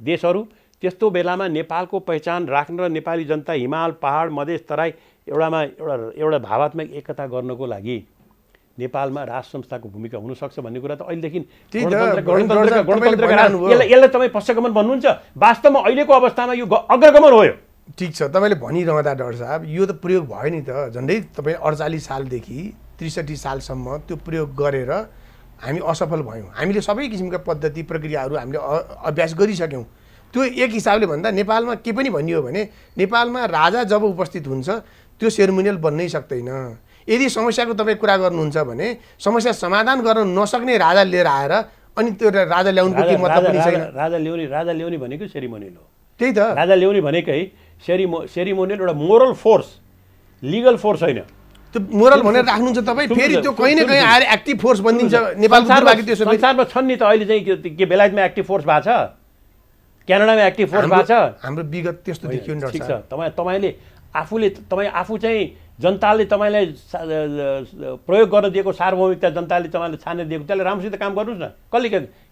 देशहरू, त्यस्तो बेलामा नेपालको पहिचान राख्न र नेपाली जनता हिमाल, पहाड, मधेस, तराई एउटा भावात्मक एकता गर्नको लागि नेपालमा राज संस्थाको भूमिका हुनसक्छ भन्ने कुरा त अहिलेदेखि यसलाई तपाईँ पश्चगमन भन्नुहुन्छ। वास्तवमा अहिलेको अवस्थामा यो अग्रगमन हो। ठिक छ, तपाईँले भनिरहँदा डाक्टर साहब यो त प्रयोग भयो नि त। झन्डै तपाईँ 48 सालदेखि 63 सालसम्म त्यो प्रयोग गरेर हामी असफल भयौँ। हामीले सबै किसिमका पद्धति प्रक्रियाहरू हामीले अभ्यास गरिसक्यौँ। त्यो एक हिसाबले भन्दा नेपालमा के पनि भनियो भने नेपालमा राजा जब उपस्थित हुन्छ त्यो सेरिमोनियल बन्नै सक्दैन। यदि समस्याको तपाईँ कुरा गर्नुहुन्छ भने समस्या समाधान गर्न नसक्ने राजा लिएर आएर अनि त्यो राजा ल्याउनुको के मतलब पनि छैन। राजा ल्याउने भनेको सेरिमोनियल हो। त्यही त राजा ल्याउने भनेकै सेरिमोनियल एउटा मोरल फोर्स, लिगल फोर्स होइन। त्यो मोरल भनेर राख्नुहुन्छ तपाईँ, फेरि त्यो कहीँ न कहीँ आएर एक्टिभ फोर्स बनिदिन्छ। नेपालको संसारमा छन् नि त अहिले चाहिँ के बेलायतमा एक्टिभ फोर्स भएको छ, क्यानाडामा एक्टिभ फोर्स भएको छ। हाम्रो विगत त्यस्तो देखियो नि। ठिक छ, तपाईँ आफू चाहिँ जनताले तपाईँलाई प्रयोग गर्न दिएको सार्वभौमिकता जनताले तपाईँले छानेर दिएको, त्यसले राम्रोसित काम गर्नुहोस् न। कसले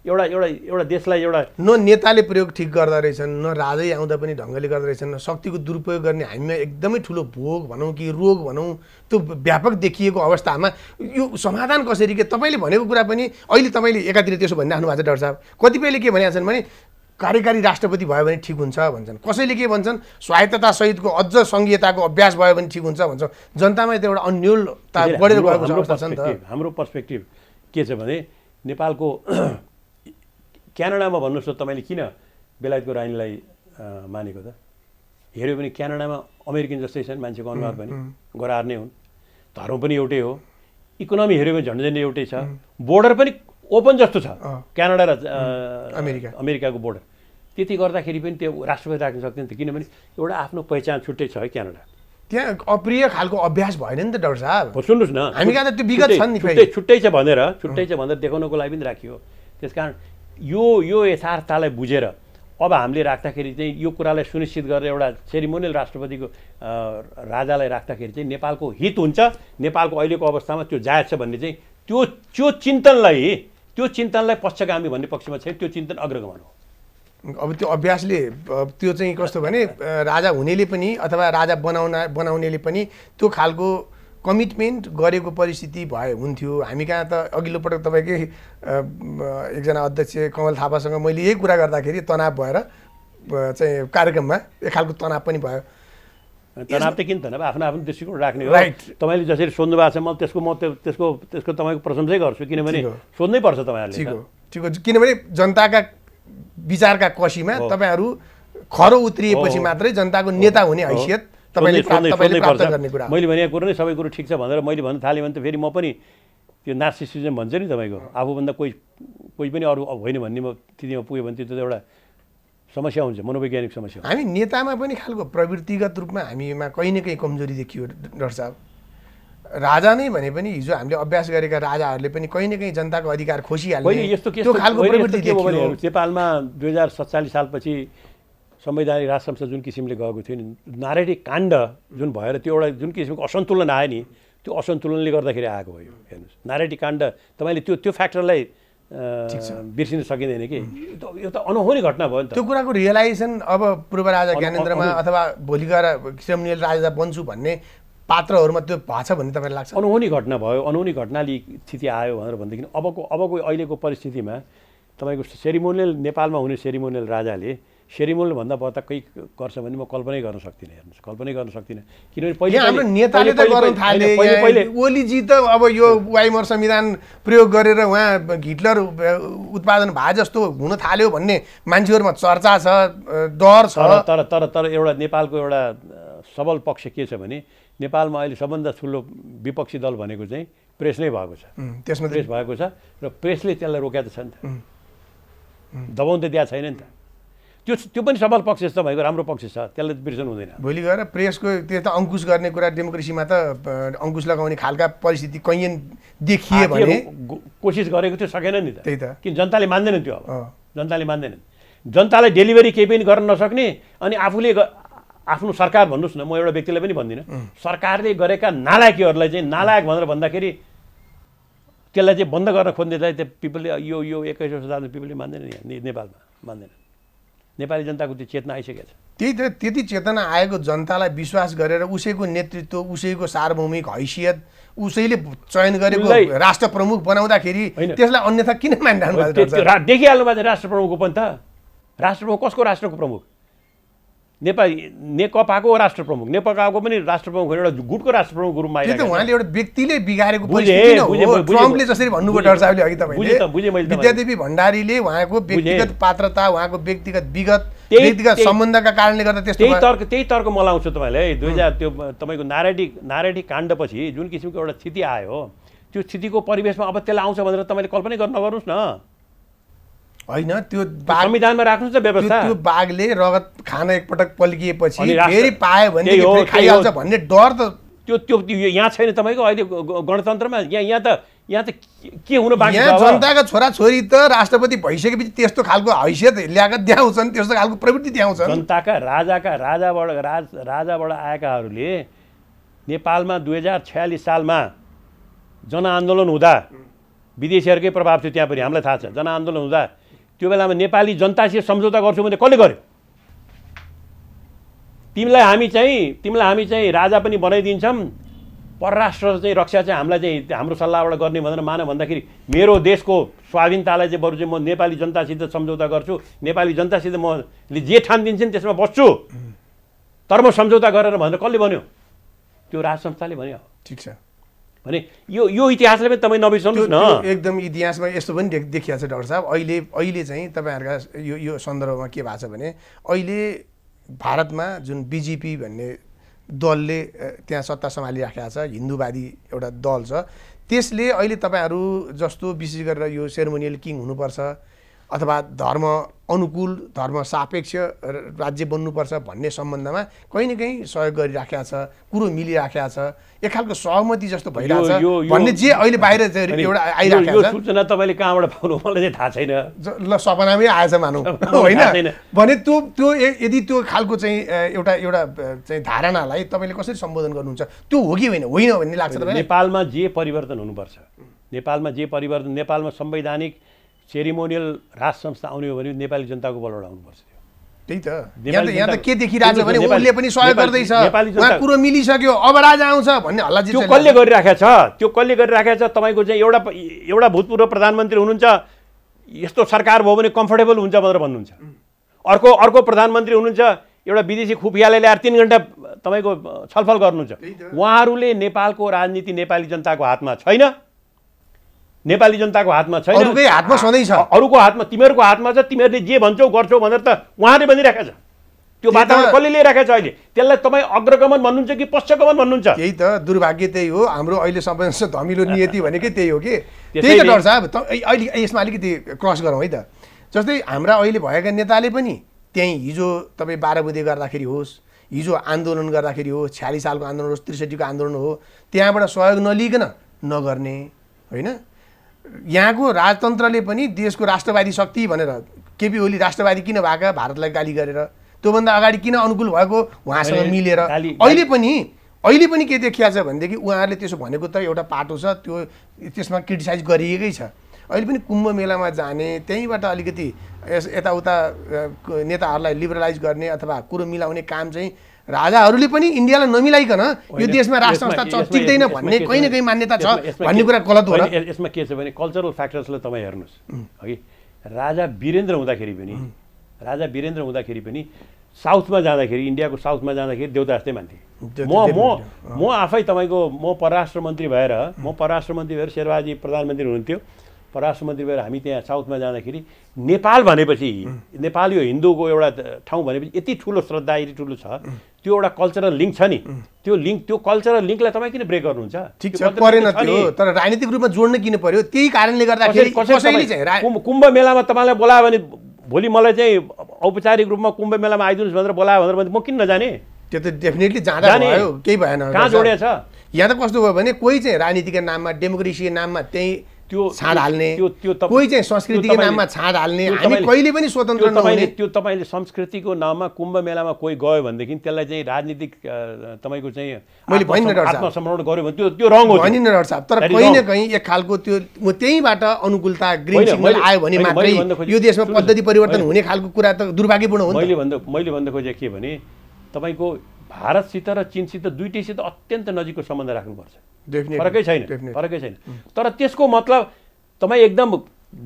एउटा देशलाई एउटा न नेताले प्रयोग ठिक गर्दा रहेछन्, न राजै आउँदा पनि ढङ्गले गर्दा रहेछन्, न शक्तिको दुरुपयोग गर्ने हामीमा एकदमै ठुलो भोग भनौँ कि रोग भनौँ त्यो व्यापक देखिएको अवस्थामा यो समाधान कसरी? के तपाईँले भनेको कुरा पनि अहिले तपाईँले एकातिर त्यसो भनिराख्नु भएको छ डाक्टर साहब। कतिपयले के भनेका छन् भने कार्यकारी राष्ट्रपति भयो भने ठिक हुन्छ भन्छन्, कसैले के भन्छन् स्वायत्तता सहितको अझ सङ्घीयताको अभ्यास भयो भने ठिक हुन्छ भन्छ। जनतामा त एउटा अन्योलता बढेर गएको अवस्था छ नि त। हाम्रो पर्सपेक्टिभ के छ भने नेपालको क्यानाडामा भन्नुहोस् न तपाईँले किन बेलायतको रानीलाई मानेको त? हेऱ्यो भने क्यानाडामा अमेरिकन जस्तै छन्, मान्छेको अनुहार पनि गोराहरू नै हुन्, धर्म पनि एउटै हो, इकोनोमी हेऱ्यो भने झन्डै एउटै छ, बोर्डर पनि ओपन जस्तो छ क्यानाडा र अमेरिकाको बोर्डर। त्यति गर्दाखेरि पनि त्यो राष्ट्रपति राख्न सक्दैन त, किनभने एउटा आफ्नो पहिचान छुट्टै छ है क्यानाडा। त्यहाँ अप्रिय खालको अभ्यास भएन नि त डाक्टर साहब। सुन्नुहोस् न, हामी कहाँ त त्यो विगत छ नि, छुट्टै छ भनेर देखाउनको लागि पनि राखियो। त्यसकारण यो यथार्थतालाई बुझेर अब हामीले राख्दाखेरि चाहिँ यो कुरालाई सुनिश्चित गरेर एउटा सेरिमोनियल राष्ट्रपतिको राजालाई राख्दाखेरि चाहिँ नेपालको हित हुन्छ, नेपालको अहिलेको अवस्थामा त्यो जायज छ भन्ने चाहिँ त्यो चिन्तनलाई पक्षगामी भन्ने पक्षमा छैन, त्यो चिन्तन अग्रगमन हो। अब त्यो अभ्यासले त्यो चाहिँ कस्तो भने राजा हुनेले पनि अथवा राजा बनाउनेले पनि त्यो खालको कमिटमेन्ट गरेको परिस्थिति भए हुन्थ्यो। हामी कहाँ त अघिल्लो पटक तपाईँकै एकजना अध्यक्ष कमल थापासँग मैले यही कुरा गर्दाखेरि तनाव भएर चाहिँ कार्यक्रममा एक खालको तनाव पनि भयो। तनाव त किन तनाव, आफ्नो आफ्नो दृष्टिकोण राख्ने हो। तपाईँले जसरी सोध्नु भएको छ म त्यसको तपाईँको प्रशंसै गर्छु, किनभने सोध्नै पर्छ तपाईँहरूले। ठिक हो, किनभने जनताका विचारका कसीमा तपाईँहरू खरो उत्रिएपछि मात्रै जनताको नेता हुने हैसियत तपाईँले प्राप्त गर्ने कुरा। मैले भनेको कुरो नै सबै कुरो ठिक छ भनेर मैले भन्न थालेँ भने त फेरि म पनि त्यो नार्सिसिजम भन्छ नि तपाईँको, आफूभन्दा कोही पनि अरू होइन भन्ने म स्थितिमा पुग्यो भने त्यो एउटा समस्या हुन्छ, मनोवैज्ञानिक समस्या। हामी नेतामा पनि खालको प्रवृत्तिगत रूपमा हामीमा कहीँ न कहीँ कमजोरी देखियो डाक्टर साहब। राजा नै भने पनि हिजो हामीले अभ्यास गरेका राजाहरूले पनि कहीँ न कहीँ जनताको अधिकार खोसिहाल्ने त्यो खालको प्रवृत्ति देखियो। नेपालमा 2047 सालपछि संवैधानिक राज संस्था जुन किसिमले गएको थियो नि, नारडी काण्ड जुन भएर त्यो एउटा जुन किसिमको असन्तुलन आयो नि, त्यो असन्तुलनले गर्दाखेरि आएको हो। हेर्नुहोस्, नारडी काण्ड तपाईँले त्यो फ्याक्टरलाई बिर्सिन सकिँदैन कि यो त अनहोनी घटना भयो नि त। त्यो कुराको रियलाइजेसन अब पूर्व राजा ज्ञानेन्द्रमा अथवा भोलि गएर सेरिमोनियल राजा बन्छु भन्ने पात्रहरूमा त्यो भएको छ भन्ने तपाईँलाई लाग्छ? अनहोनी घटना भयो, अनहोनी घटनाले स्थिति आयो भनेर भनेदेखि अबको अहिलेको परिस्थितिमा तपाईँको सेरिमोनियल नेपालमा हुने सेरिमोनियल राजाले सेरिमोनियल भन्दा बढ्ता केही गर्छ भने म कल्पनै गर्न सक्दिनँ। हेर्नुहोस्, कल्पनै गर्न सक्दिनँ, किनभने पहिले हाम्रो नेताले त गर्न थाले। ओलीजी त अब यो वाइमर संविधान प्रयोग गरेर उहाँ हिटलर उत्पादन भए जस्तो हुन थाल्यो भन्ने मान्छेहरूमा चर्चा छ, डर छ। तर एउटा नेपालको एउटा सबल पक्ष के छ भने नेपालमा अहिले सबभन्दा ठुलो विपक्षी दल भनेको चाहिँ प्रेस नै भएको छ। त्यसमा प्रेस भएको छ र प्रेसले त्यसलाई रोकेको छ नि त, दबाउन त दिएको छैन नि त। त्यो पनि सबल पक्ष छ, तपाईँको राम्रो पक्ष छ, त्यसलाई बिर्सनु हुँदैन। भोलि गएर प्रेसको त्यो त अङ्कुश गर्ने कुरा डेमोक्रेसीमा त अङ्कुश लगाउने खालका परिस्थिति कहीँ देखिए भने कोसिस गरेको थियो, सकेन नि त। त्यही त, किन जनताले मान्दैन त्यो। अब जनताले मान्दैनन्, जनतालाई डेलिभरी केही पनि गर्न नसक्ने अनि आफूले आफ्नो सरकार भन्नुहोस् न, म एउटा व्यक्तिलाई पनि भन्दिनँ, सरकारले गरेका नालायकीहरूलाई चाहिँ नालायक भनेर भन्दाखेरि त्यसलाई चाहिँ बन्द गर्न खोज्नेलाई त्यो पिपलले यो 21औं शताब्दीमा पिपलले मान्दैन, नेपालमा मान्दैन। नेपाली जनताको त्यो चेतना आइसकेको छ। त्यति चेतना आएको जनतालाई विश्वास गरेर उसैको नेतृत्व, उसैको सार्वभौमिक हैसियत, उसैले चयन गरेको राष्ट्र प्रमुख बनाउँदाखेरि त्यसलाई अन्यथा किन मानिरहनु भएको? देखिहाल्नु भएको राष्ट्र प्रमुखको पनि त, राष्ट्र प्रमुख कसको राष्ट्रको प्रमुख? नेकपाको राष्ट्र प्रमुख, नेकपाको पनि राष्ट्र प्रमुख एउटा गुटको राष्ट्र प्रमुख रूपमा आइरहेको छ। उहाँले एउटा व्यक्तिले बिगारेको परिस्थिति हो। ट्रम्पले जसरी भन्नुभयो डाक्टर साहबले अघि तपाईँले, विद्यादेवी भण्डारीले उहाँको व्यक्तिगत पात्रता, उहाँको व्यक्तिगत विगत, व्यक्तिगत सम्बन्धका कारणले गर्दा त्यस्तो त्यही तर्क म लाउँछु तपाईँलाई। 2000 त्यो तपाईँको नारायणी काण्डपछि जुन किसिमको एउटा स्थिति आयो, त्यो स्थितिको परिवेशमा अब त्यसलाई आउँछ भनेर तपाईँले कल्पनै नगर्नुहोस् न। होइन, त्यो संविधानमा राख्नुहोस् न व्यवस्था। त्यो बाघले रगत खान एकपटक पल्किएपछि फेरि पायो भने खाइहाल्छ भन्ने डर त त्यो यहाँ छैन तपाईँको अहिले गणतन्त्रमा। यहाँ त के हुनु बाँकी छ? जनताका छोराछोरी त राष्ट्रपति भइसकेपछि त्यस्तो खालको हैसियत ल्याएको देखाउँछन्, त्यस्तो खालको प्रवृत्ति देखाउँछन्। जनताका राजाबाट आएकाहरूले नेपालमा 2046 सालमा जनआन्दोलन हुँदा विदेशीहरूकै प्रभाव थियो, त्यहाँ पनि हामीलाई थाहा छ। जनआन्दोलन हुँदा त्यो बेलामा नेपाली जनतासित सम्झौता गर्छु भने कसले गर्यो? तिमीलाई हामी चाहिँ राजा पनि बनाइदिन्छौँ, परराष्ट्र चाहिँ रक्षा चाहिँ हामीलाई चाहिँ हाम्रो सल्लाहबाट गर्ने भनेर मान भन्दाखेरि मेरो देशको स्वाधीनतालाई चाहिँ बरु चाहिँ म नेपाली जनतासित सम्झौता गर्छु, नेपाली जनतासित मले जे ठानिदिन्छन् त्यसमा बस्छु, तर म सम्झौता गरेर भनेर कसले भन्यो? त्यो राज संस्थाले भन्यो। ठिक छ भने यो इतिहासले पनि तपाईँ नबिर्सनुहोस् न। एकदम इतिहासमा यस्तो पनि देखिएको छ डाक्टर साहब। अहिले चाहिँ तपाईँहरूका यो सन्दर्भमा के भएको छ भने अहिले भारतमा जुन बिजेपी भन्ने दलले त्यहाँ सत्ता सम्हालिराखेको छ, हिन्दूवादी एउटा दल छ, त्यसले अहिले तपाईँहरू जस्तो विशेष गरेर यो सेरिमोनियल किङ हुनुपर्छ अथवा धर्म अनुकूल धर्म सापेक्ष राज्य बन्नुपर्छ भन्ने सम्बन्धमा कहीँ न कहीँ सहयोग गरिराखेको छ, कुरो मिलिराखेको छ, एक खालको सहमति जस्तो भइरहेछ भन्ने जे अहिले बाहिर एउटा आइराखेको छ। यो सूचना तपाईँले कहाँबाट पाउनु मलाई चाहिँ थाहा छैन। ल सपनामै आएछ मानौँ होइन भने त्यो यदि त्यो खालको चाहिँ एउटा चाहिँ धारणालाई तपाईँले कसरी सम्बोधन गर्नुहुन्छ? त्यो हो कि होइन भन्ने लाग्छ तपाईँलाई? नेपालमा जे परिवर्तन हुनुपर्छ, नेपालमा संवैधानिक सेरिमोनियल राज संस्था आउने हो भने नेपाली जनताको बलबाट आउनुपर्छ। त्यही त यहाँ त के देखिरहेछ भने उसले पनि सहयोग गर्दैछ, उहाँ कुरो मिलिसक्यो, अब राजा आउँछ भन्ने हल्ला त्यो कसले गरिराखेको छ? तपाईँको चाहिँ एउटा भूतपूर्व प्रधानमन्त्री हुनुहुन्छ, यस्तो सरकार भयो भने कम्फर्टेबल हुन्छ भनेर भन्नुहुन्छ। अर्को प्रधानमन्त्री हुनुहुन्छ, एउटा विदेशी खुफियाले ल्याएर 3 घण्टा तपाईँको छलफल गर्नुहुन्छ। उहाँहरूले नेपालको राजनीति नेपाली जनताको हातमा छैन, नेपाली जनताको हातमा छैन, अरूकै हातमा सधैँ छ, अरूको हातमा, तिमीहरूको हातमा छ, तिमीहरूले जे भन्छौ गर्छौ भनेर त उहाँले भनिराखेको छ। त्यो वातावरण कसले लिइराखेको छ अहिले? त्यसलाई तपाईँ अग्रगमन भन्नुहुन्छ कि पश्चगमन भन्नुहुन्छ? त्यही त दुर्भाग्य त्यही हो, हाम्रो अहिले सबैभन्दा धमिलो नियति भनेकै त्यही हो कि। त्यही त डर साहब, अहिले यसमा अलिकति क्रस गरौँ है त। जस्तै हाम्रा अहिले भएका नेताले पनि त्यहीँ हिजो तपाईँ 12 बुँदे गर्दाखेरि होस्, हिजो आन्दोलन गर्दाखेरि हो, 46 सालको आन्दोलन होस्, 63 को आन्दोलन हो, त्यहाँबाट सहयोग नलिकन नगर्ने होइन। यहाँको राजतन्त्रले पनि देशको राष्ट्रवादी शक्ति भनेर केपी ओली राष्ट्रवादी किन भएका भारतलाई गाली गरेर, त्योभन्दा अगाडि किन अनुकूल भएको उहाँसँग मिलेर, अहिले पनि के देखिया छ भनेदेखि उहाँहरूले त्यसो भनेको त एउटा पाटो छ, त्यो त्यसमा क्रिटिसाइज गरिएकै छ। अहिले पनि कुम्भ मेलामा जाने, त्यहीँबाट अलिकति यताउता नेताहरूलाई लिबरलाइज गर्ने अथवा कुरो मिलाउने काम चाहिँ राजाहरूले पनि इन्डियालाई नमिलाइकन यो देशमा राष्ट्र संस्था टिक्दैन भन्ने कहीँ न कहीँ मान्यता छ भन्ने कुरा गलत हो र? यसमा के छ भने कल्चरल फ्याक्टर्सलाई तपाईँ हेर्नुहोस् है। राजा वीरेन्द्र हुँदाखेरि पनि साउथमा जाँदाखेरि, इन्डियाको साउथमा जाँदाखेरि देउता जस्तै मान्थे। म आफै तपाईँको म परराष्ट्र मन्त्री भएर शेरबहादुर प्रधानमन्त्री हुनुहुन्थ्यो, परराष्ट्र मन्त्री भएर हामी त्यहाँ साउथमा जाँदाखेरि नेपाल भनेपछि, नेपाल यो हिन्दूको एउटा ठाउँ भनेपछि यति ठुलो श्रद्धा, यति ठुलो छ, त्यो एउटा कल्चरल लिङ्क छ नि, त्यो कल्चरल लिङ्कलाई तपाईँ किन ब्रेक गर्नुहुन्छ? ठिक छ, परेन त्यो, तर राजनीतिक रूपमा जोड्न किन पर्यो? त्यही कारणले गर्दाखेरि कसैले चाहिँ कुम्भ मेलामा तपाईँलाई बोलायो भने भोलि मलाई चाहिँ औपचारिक रूपमा कुम्भ मेलामा आइदिनुहोस् भनेर बोलायो भनेर म किन नजाने? त्यो त डेफिनेटली जाँदा भयो, केही भएन। कहाँ जोडिया छ? यहाँ त कस्तो भयो भने कोही चाहिँ राजनीतिका नाममा, डेमोक्रेसीको नाममा त्यही त्यो छाड हाल्ने, कोही चाहिँ संस्कृतिको नाममा छाड हाल्ने, हामी कहिले पनि स्वतन्त्र नहुने। त्यो तपाईँले संस्कृतिको नाममा कुम्भ मेलामा कोही गयो भनेदेखि त्यसलाई चाहिँ राजनीतिक तपाईँको चाहिँ मैले भनिन आत्मसमर्पण गर्यो भने त्यो रङ हो, भनिन डाक्टर साहब। तर कहीँ न कहीँ एक खालको त्यो त्यहीँबाट अनुकूलता ग्रिन सिग्नल आयो भने मात्रै यो देशमा पद्धति परिवर्तन हुने खालको कुरा त दुर्भाग्यपूर्ण हो नि। मैले भन्दा खोजेको के भने तपाईँको भारतसित र चीनसित दुईटैसित अत्यन्त नजिकको सम्बन्ध राख्नुपर्छ, फरकै छैन। तर त्यसको मतलब तपाईँ एकदम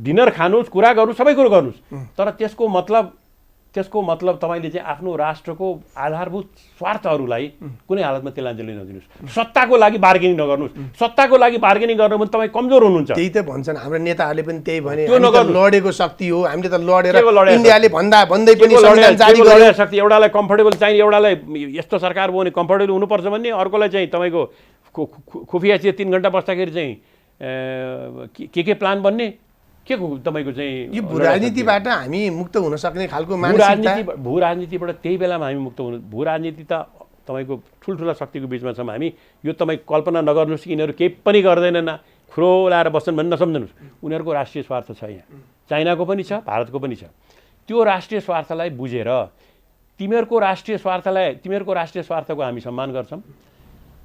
डिनर खानुहोस्, कुरा गर्नुहोस्, सबै कुरो गर्नुहोस्, तर त्यसको मतलब तपाईँले चाहिँ आफ्नो राष्ट्रको आधारभूत स्वार्थहरूलाई कुनै हालतमा तिलाञ्जली नदिनुहोस्। सत्ताको लागि बार्गेनिङ नगर्नुहोस्। सत्ताको लागि बार्गेनिङ गर्नु भने तपाईँ कमजोर हुनुहुन्छ। त्यही त भन्छन् हाम्रो नेताहरूले पनि, त्यही भने लडेको शक्ति हो, हामीले त लडेर इन्डियाले भन्दै पनि संविधान जारी गर्यो शक्ति। एउटालाई कम्फर्टेबल चाहिने, एउटालाई यस्तो सरकार भयो भने कम्फर्टेबल हुनुपर्छ भन्ने, अर्कोलाई चाहिँ तपाईँको खुफिया चाहिँ 3 घण्टा बस्दाखेरि चाहिँ के प्लान बन्ने, के तपाईँको चाहिँ यो भूराजनीतिबाट हामी मुक्त हुन सक्ने खालको मानसिकता। भूराजनीतिबाट त्यही बेलामा हामी मुक्त हुनु। भूराजनीति त तपाईँको ठुल्ठुला शक्तिको बिचमा छौँ हामी। यो तपाईँ कल्पना नगर्नुहोस् कि यिनीहरू केही पनि गर्दैनन्, खुरो लाएर बस्छन् भन्ने नसम्झनुहोस्। उनीहरूको राष्ट्रिय स्वार्थ छ, यहाँ चाइनाको पनि छ, भारतको पनि छ। त्यो राष्ट्रिय स्वार्थलाई बुझेर तिमीहरूको राष्ट्रिय स्वार्थको हामी सम्मान गर्छौँ,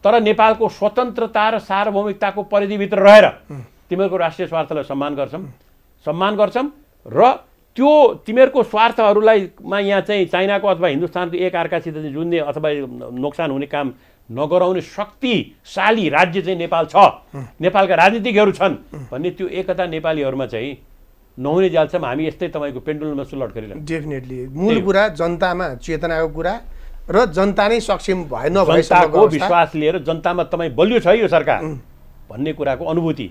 तर नेपालको स्वतन्त्रता र सार्वभौमिकताको परिधिभित्र रहेर तिमीहरूको राष्ट्रिय स्वार्थलाई सम्मान गर्छौँ र त्यो तिमीहरूको स्वार्थहरूलाई यहाँ चाहिँ चाइनाको अथवा हिन्दुस्तानको एक अर्कासित जुन्ने अथवा नोक्सान हुने काम नगराउने शक्तिशाली राज्य चाहिँ नेपाल छ, नेपालका राजनीतिकहरू छन् भन्ने त्यो एकता नेपालीहरूमा चाहिँ नहुने जालसम्म हामी यस्तै तपाईँको पेन्डुलममा सुलट गरिरहेको। डेफिनेटली मूल कुरा जनतामा चेतनाको कुरा र जनता नै सक्षम भए नभएसम्मको विश्वास लिएर जनतामा तपाईँ बलियो छ यो सरकार भन्ने कुराको अनुभूति।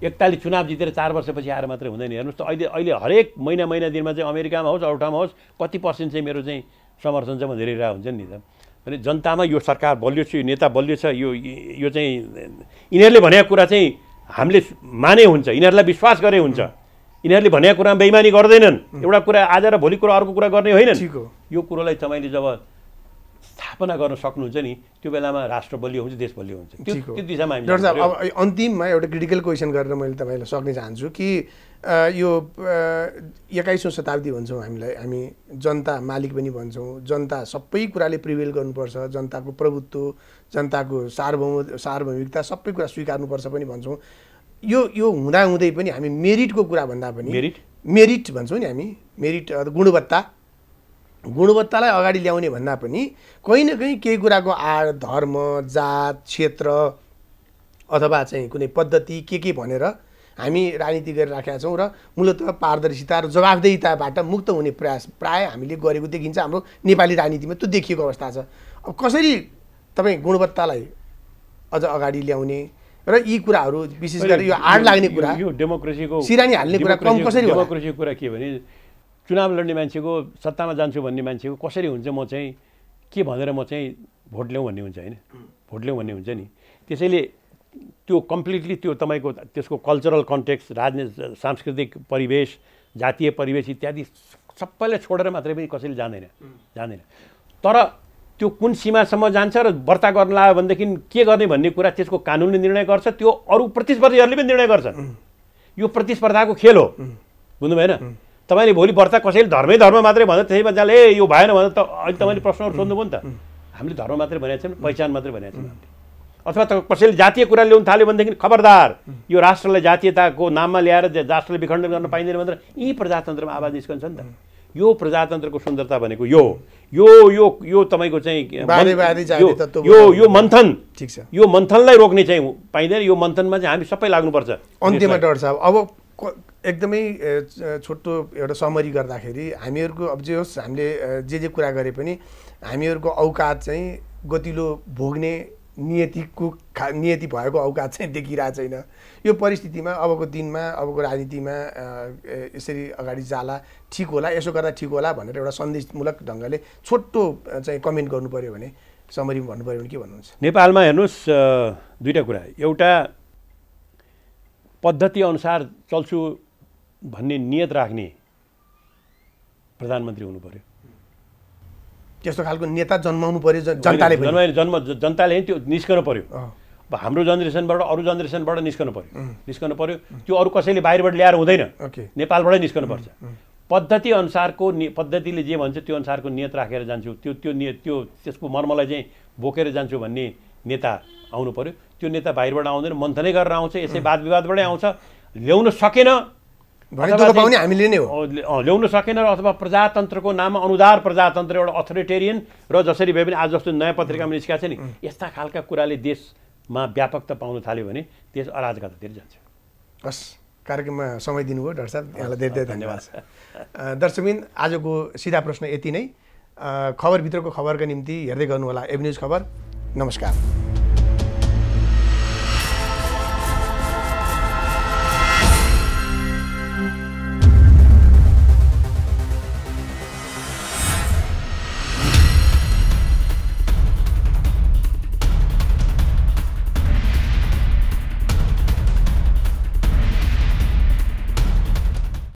एकताली चुनाव जितेर 4 वर्षपछि आएर मात्रै हुँदैन। हेर्नुहोस् त अहिले हरेक महिना दिनमा चाहिँ अमेरिकामा होस् अरू ठाउँमा होस् कति % चाहिँ मेरो चाहिँ समर्थन चाहिँ हेरिरहेको हुन्छ नि त। भने जनतामा यो सरकार बलियो छ, यो नेता बलियो छ, यो चाहिँ यिनीहरूले भनेको कुरा चाहिँ हामीले माने हुन्छ, यिनीहरूलाई विश्वास गरे हुन्छ। यिनीहरूले भनेको कुरामा बेइमानी गर्दैनन्। एउटा कुरा आज र भोलि कुरा अर्को कुरा गर्ने होइनन्। ठिक हो। यो कुरोलाई तपाईँले जब स्थापना गर्न सक्नुहुन्छ नि त्यो बेलामा राष्ट्र बलियो हुन्छ, देश बलियो हुन्छ। त्यो दिशामा हामी डाक्टर साहब अब अन्तिममा एउटा क्रिटिकल क्वेसन गरेर मैले तपाईँलाई सक्ने चाहन्छु कि यो 21औं शताब्दी भन्छौँ हामी जनता मालिक पनि भन्छौँ। जनता सबै कुराले प्रिभेल गर्नुपर्छ, जनताको प्रभुत्व, जनताको सार्वभौमिकता सबै कुरा स्वीकार्नुपर्छ पनि भन्छौँ। यो हुँदाहुँदै पनि हामी मेरिटको कुरा भन्दा पनि मेरिट भन्छौँ नि हामी, मेरिट गुणवत्तालाई अगाडि ल्याउने भन्दा पनि कहीँ न कहीँ केही कुराको आड, धर्म, जात, क्षेत्र अथवा चाहिँ कुनै पद्धति के भनेर हामी राजनीति गरिराखेका छौँ र मूलतः पारदर्शिता र जवाफदेहिताबाट मुक्त हुने प्रयास प्राय हामीले गरेको देखिन्छ। हाम्रो नेपाली राजनीतिमा त्यो देखिएको अवस्था छ। अब कसरी तपाईँ गुणवत्तालाई अझ अगाडि ल्याउने र यी कुराहरू विशेष गरेर यो आड लाग्ने कुरा, यो डेमोक्रेसीको सिरानी हाल्ने कुरा कम कसरी होला? डेमोक्रेसीको कुरा के भने चुनाव लड्ने मान्छेको, सत्तामा जान्छु भन्ने मान्छेको कसरी हुन्छ, म चाहिँ के भनेर म चाहिँ भोट ल्याउँ भन्ने हुन्छ होइन, भोट ल्याउँ भन्ने हुन्छ नि। त्यसैले त्यो कम्प्लिटली त्यो तपाईँको त्यसको कल्चरल कन्टेक्स्ट, सांस्कृतिक परिवेश, जातीय परिवेश इत्यादि सबैलाई छोडेर मात्रै पनि कसैले जान्दैन। तर त्यो कुन सीमासम्म जान्छ र व्रता गर्न लाग्यो भनेदेखि के गर्ने भन्ने कुरा त्यसको कानुनले निर्णय गर्छ, त्यो अरू प्रतिस्पर्धीहरूले पनि निर्णय गर्छन्। यो प्रतिस्पर्धाको खेल हो, बुझ्नु भएन? तपाईँले भोलि व्रता कसैले धर्म मात्रै भन्दा त्यसै मजाले यो भएन भने त अहिले तपाईँले प्रश्नहरू सोध्नुभयो नि त। हामीले धर्म मात्रै भनेको छैन, पहिचान मात्रै भनेको छौँ हामीले। अथवा त कसैले जातीय कुरा ल्याउनु थाल्यो भनेदेखि खबरदार, यो राष्ट्रलाई जातीयताको नाममा ल्याएर राष्ट्रलाई विखण्डन गर्न पाइँदैन भनेर यी प्रजातन्त्रमा आवाज निस्कन्छ नि त। यो प्रजातन्त्रको सुन्दरता भनेको यो तपाईँको चाहिँ यो मन्थन, ठिक छ, यो मन्थनलाई रोक्ने चाहिँ पाइँदैन। यो मन्थनमा चाहिँ हामी सबै लाग्नुपर्छ। अन्त्यमा डाक्टर साहब अब एकदमै छोटो एउटा समरी गर्दाखेरि हामीहरूको अब जे होस्, हामीले जे कुरा गरे पनि हामीहरूको औकात चाहिँ गतिलो भोग्ने नियति भएको औकात चाहिँ देखिरहेको छैन। यो परिस्थितिमा अबको दिनमा, अबको राजनीतिमा यसरी अगाडि जाला ठिक होला, यसो गर्दा ठिक होला भनेर एउटा सन्देशमूलक ढङ्गले छोटो चाहिँ कमेन्ट गर्नु पऱ्यो भने, समरी भन्नु पऱ्यो भने के भन्नुहुन्छ? नेपालमा हेर्नुहोस्, दुईवटा कुरा। एउटा पद्धति अनुसार चल्छु भन्ने नियत राख्ने प्रधानमन्त्री हुनु पर्यो। त्यस्तो खालको नेता जन्माउनु पर्यो, जनताले त्यो निस्कनु पर्यो। अब हाम्रो जेनेरेसनबाट अरू जेनेरेसनबाट निस्कनु पर्यो। त्यो अरू कसैले बाहिरबाट ल्याएर हुँदैन, नेपालबाटै निस्कनु पर्छ। पद्धति अनुसारको पद्धतिले जे भन्छ त्यो अनुसारको नियत राखेर जान्छु, त्यसको मर्मलाई चाहिँ बोकेर जान्छु भन्ने नेता आउनु पर्यो। त्यो नेता बाहिरबाट आउँदैन, मन्थनै गरेर आउँछ, यसै वाद विवादबाटै आउँछ। ल्याउन सकेन ल्याउन सकेन र अथवा प्रजातन्त्रको नाममा अनुदार प्रजातन्त्र, एउटा अथोरिटेरियन र जसरी भए पनि आज जस्तो नयाँ पत्रिकामा निस्केको छ नि, यस्ता खालका कुराले देशमा व्यापकता पाउन थाल्यो भने देश अराजकतातिर जान्छ। हस्, कार्यक्रममा समय दिनुभयो डाक्टर साहब, यहाँलाई धेरै धेरै धन्यवाद। दर्शकबिन, आजको सिधा प्रश्न यति नै। खबरभित्रको खबरका निम्ति हेर्दै गर्नुहोला एभ न्युज खबर। नमस्कार।